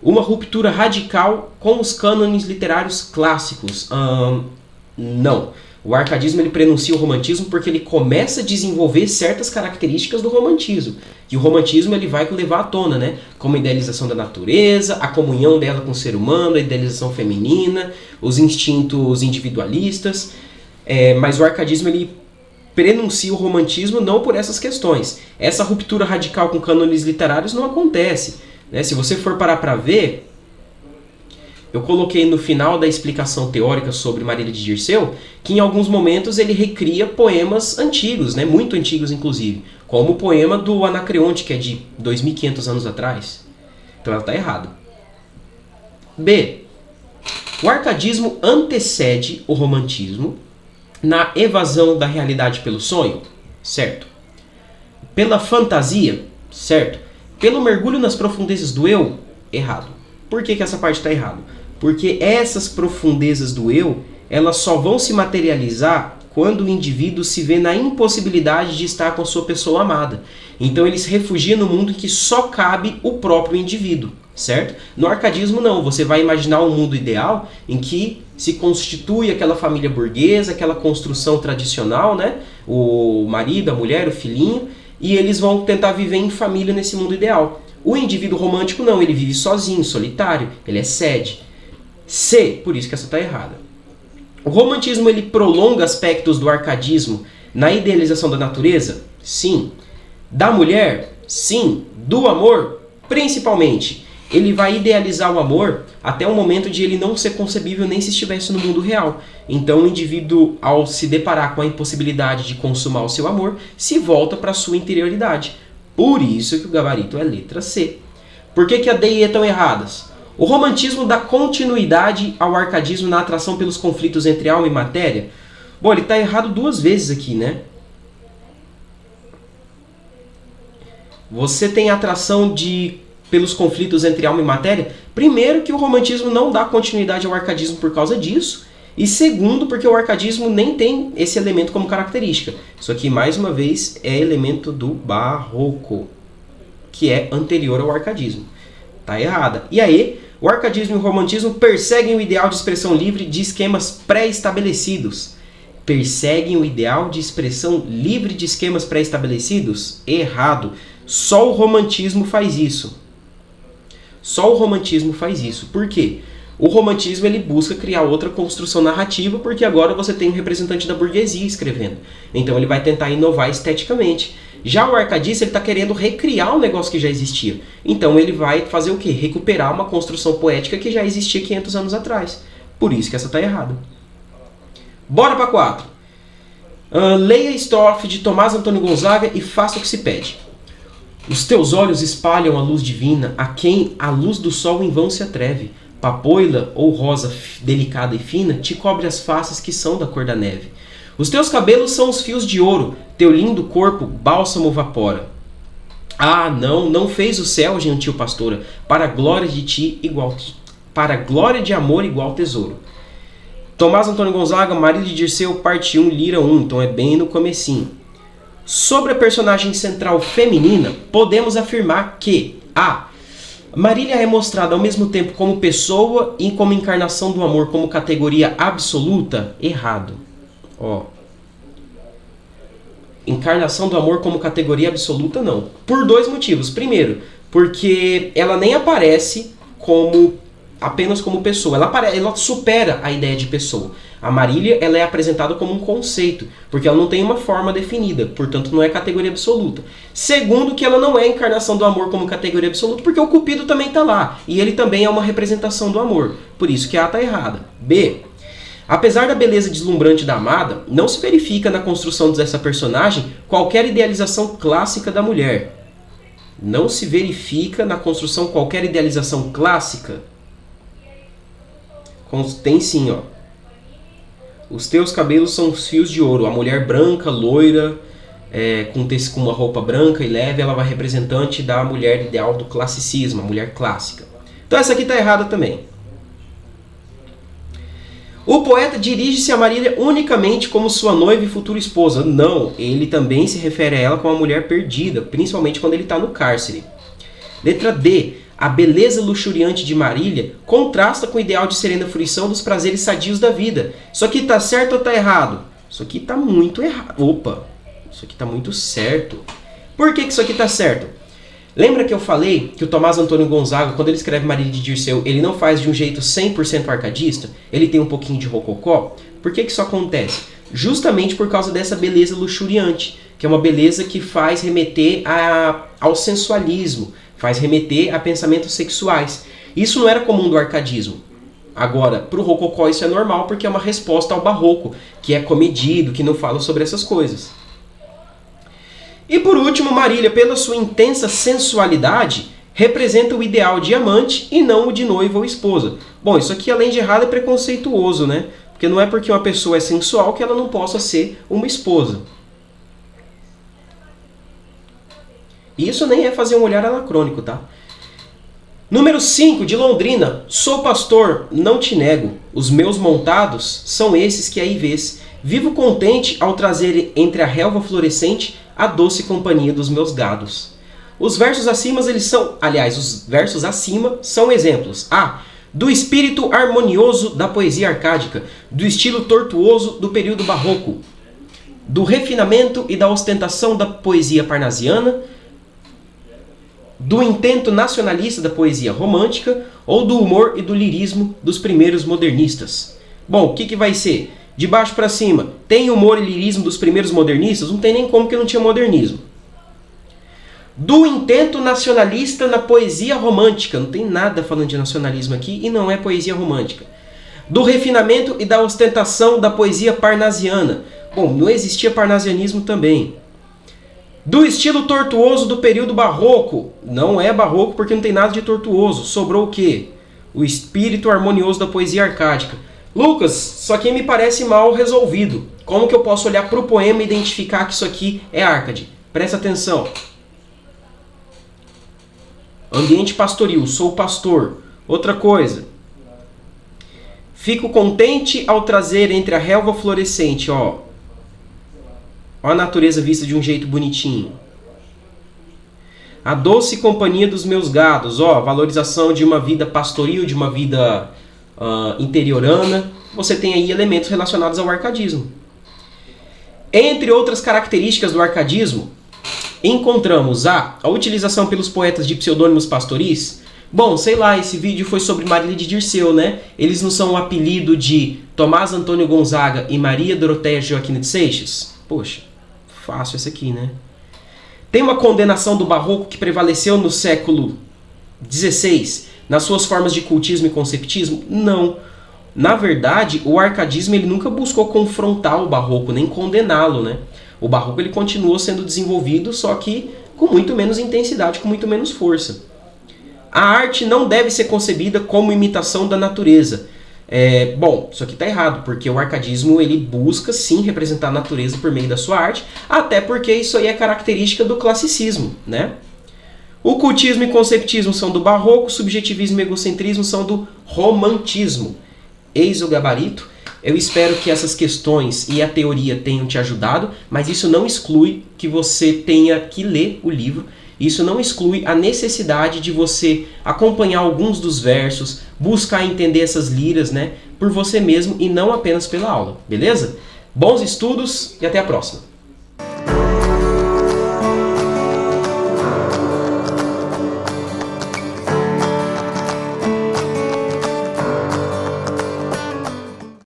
uma ruptura radical com os cânones literários clássicos. Não. O arcadismo ele prenuncia o romantismo porque ele começa a desenvolver certas características do romantismo. E o romantismo ele vai levar à tona, né? Como a idealização da natureza, a comunhão dela com o ser humano, a idealização feminina, os instintos individualistas. Mas o arcadismo ele prenuncia o romantismo não por essas questões. Essa ruptura radical com cânones literários não acontece, né? Se você for parar para ver, eu coloquei no final da explicação teórica sobre Marília de Dirceu que em alguns momentos ele recria poemas antigos, né? Muito antigos inclusive, como o poema do Anacreonte, que é de 2.500 anos atrás. Então ela está errada. B. O arcadismo antecede o romantismo na evasão da realidade pelo sonho? Certo. Pela fantasia? Certo. Pelo mergulho nas profundezas do eu? Errado. Por que essa parte está errada? Porque essas profundezas do eu, elas só vão se materializar quando o indivíduo se vê na impossibilidade de estar com a sua pessoa amada. Então ele se refugia no mundo em que só cabe o próprio indivíduo, certo? No arcadismo não, você vai imaginar um mundo ideal em que se constitui aquela família burguesa, aquela construção tradicional, né? O marido, a mulher, o filhinho, e eles vão tentar viver em família nesse mundo ideal. O indivíduo romântico não, ele vive sozinho, solitário, ele é sede. C, por isso que essa está errada. O romantismo ele prolonga aspectos do arcadismo na idealização da natureza? Sim. Da mulher? Sim. Do amor? Principalmente. Ele vai idealizar o amor até o momento de ele não ser concebível nem se estivesse no mundo real. Então o indivíduo, ao se deparar com a impossibilidade de consumar o seu amor, se volta para a sua interioridade. Por isso que o gabarito é letra C. Por que a D e E estão erradas? O romantismo dá continuidade ao arcadismo na atração pelos conflitos entre alma e matéria? Bom, ele está errado duas vezes aqui, né? Você tem atração pelos conflitos entre alma e matéria? Primeiro, que o romantismo não dá continuidade ao arcadismo por causa disso. E segundo, porque o arcadismo nem tem esse elemento como característica. Isso aqui, mais uma vez, é elemento do barroco, que é anterior ao arcadismo. Está errada. E aí, o arcadismo e o romantismo perseguem o ideal de expressão livre de esquemas pré-estabelecidos. Perseguem o ideal de expressão livre de esquemas pré-estabelecidos? Errado. Só o romantismo faz isso. Só o romantismo faz isso. Por quê? O romantismo ele busca criar outra construção narrativa, porque agora você tem um representante da burguesia escrevendo. Então ele vai tentar inovar esteticamente. Já o arcadista está querendo recriar um negócio que já existia. Então ele vai fazer o quê? Recuperar uma construção poética que já existia 500 anos atrás. Por isso que essa está errada. Bora para 4. Leia a estrofe de Tomás Antônio Gonzaga e faça o que se pede. Os teus olhos espalham a luz divina, a quem a luz do sol em vão se atreve. Papoila ou rosa delicada e fina, te cobre as faces que são da cor da neve. Os teus cabelos são os fios de ouro, teu lindo corpo bálsamo vapora. Ah, não fez o céu, gentil pastora, para a glória de ti igual, para a glória de amor igual tesouro. Tomás Antônio Gonzaga, Marília de Dirceu, parte 1, lira 1, então é bem no comecinho. Sobre a personagem central feminina, podemos afirmar que a. Marília é mostrada ao mesmo tempo como pessoa e como encarnação do amor como categoria absoluta? Errado. Ó. Encarnação do amor como categoria absoluta, não. Por dois motivos. Primeiro, porque ela nem aparece apenas como pessoa. Ela supera a ideia de pessoa. A Marília ela é apresentada como um conceito, porque ela não tem uma forma definida, portanto não é categoria absoluta. Segundo, que ela não é a encarnação do amor como categoria absoluta, porque o Cupido também está lá, e ele também é uma representação do amor. Por isso que A está errada. B. Apesar da beleza deslumbrante da amada, não se verifica na construção dessa personagem qualquer idealização clássica da mulher. Não se verifica na construção qualquer idealização clássica. Tem sim, ó. Os teus cabelos são os fios de ouro. A mulher branca, loira, com uma roupa branca e leve, ela vai representante da mulher ideal do classicismo, a mulher clássica. Então essa aqui está errada também. O poeta dirige-se a Marília unicamente como sua noiva e futura esposa. Não, ele também se refere a ela como uma mulher perdida, principalmente quando ele está no cárcere. Letra D. A beleza luxuriante de Marília contrasta com o ideal de serena fruição dos prazeres sadios da vida. Isso aqui está certo ou está errado? Isso aqui está muito errado. Opa, isso aqui está muito certo. Por que isso aqui está certo? Lembra que eu falei que o Tomás Antônio Gonzaga, quando ele escreve Marília de Dirceu, ele não faz de um jeito 100% arcadista? Ele tem um pouquinho de rococó? Por que isso acontece? Justamente por causa dessa beleza luxuriante, que é uma beleza que faz remeter ao sensualismo, faz remeter a pensamentos sexuais. Isso não era comum do arcadismo. Agora, para o rococó isso é normal porque é uma resposta ao barroco, que é comedido, que não fala sobre essas coisas. E por último, Marília, pela sua intensa sensualidade, representa o ideal de amante e não o de noiva ou esposa. Bom, isso aqui, além de errado, é preconceituoso, né? Porque não é porque uma pessoa é sensual que ela não possa ser uma esposa. E isso nem é fazer um olhar anacrônico, tá? Número 5, de Londrina. Sou pastor, não te nego. Os meus montados são esses que aí vês. Vivo contente ao trazer entre a relva florescente a doce companhia dos meus gados. Os versos acima, os versos acima são exemplos. Do espírito harmonioso da poesia arcádica, do estilo tortuoso do período barroco, do refinamento e da ostentação da poesia parnasiana, do intento nacionalista da poesia romântica ou do humor e do lirismo dos primeiros modernistas. Bom, o que vai ser? De baixo para cima, tem humor e lirismo dos primeiros modernistas? Não tem nem como, que não tinha modernismo. Do intento nacionalista na poesia romântica, não tem nada falando de nacionalismo aqui e não é poesia romântica. Do refinamento e da ostentação da poesia parnasiana. Bom, não existia parnasianismo também. Do estilo tortuoso do período barroco. Não é barroco porque não tem nada de tortuoso. Sobrou o quê? O espírito harmonioso da poesia arcádica. Lucas, isso aqui me parece mal resolvido. Como que eu posso olhar para o poema e identificar que isso aqui é Árcade? Presta atenção. Ambiente pastoril, sou pastor. Outra coisa. Fico contente ao trazer entre a relva florescente, ó a natureza vista de um jeito bonitinho. A doce companhia dos meus gados, valorização de uma vida pastoril, de uma vida interiorana. Você tem aí elementos relacionados ao arcadismo. Entre outras características do arcadismo, encontramos a utilização pelos poetas de pseudônimos pastoris. Bom, sei lá, esse vídeo foi sobre Marília de Dirceu, né? Eles não são o apelido de Tomás Antônio Gonzaga e Maria Doroteia Joaquina de Seixas? Poxa, fácil esse aqui, né? Tem uma condenação do barroco que prevaleceu no século XVI nas suas formas de cultismo e conceptismo? Não. Na verdade, o arcadismo ele nunca buscou confrontar o barroco, nem condená-lo, né? O barroco ele continuou sendo desenvolvido, só que com muito menos intensidade, com muito menos força. A arte não deve ser concebida como imitação da natureza. Bom, isso aqui está errado, porque o arcadismo ele busca sim representar a natureza por meio da sua arte, até porque isso aí é característica do classicismo, né? O cultismo e conceptismo são do barroco, o subjetivismo e egocentrismo são do romantismo. Eis o gabarito. Eu espero que essas questões e a teoria tenham te ajudado, mas isso não exclui que você tenha que ler o livro. Isso não exclui a necessidade de você acompanhar alguns dos versos, buscar entender essas liras, né, por você mesmo e não apenas pela aula, beleza? Bons estudos e até a próxima!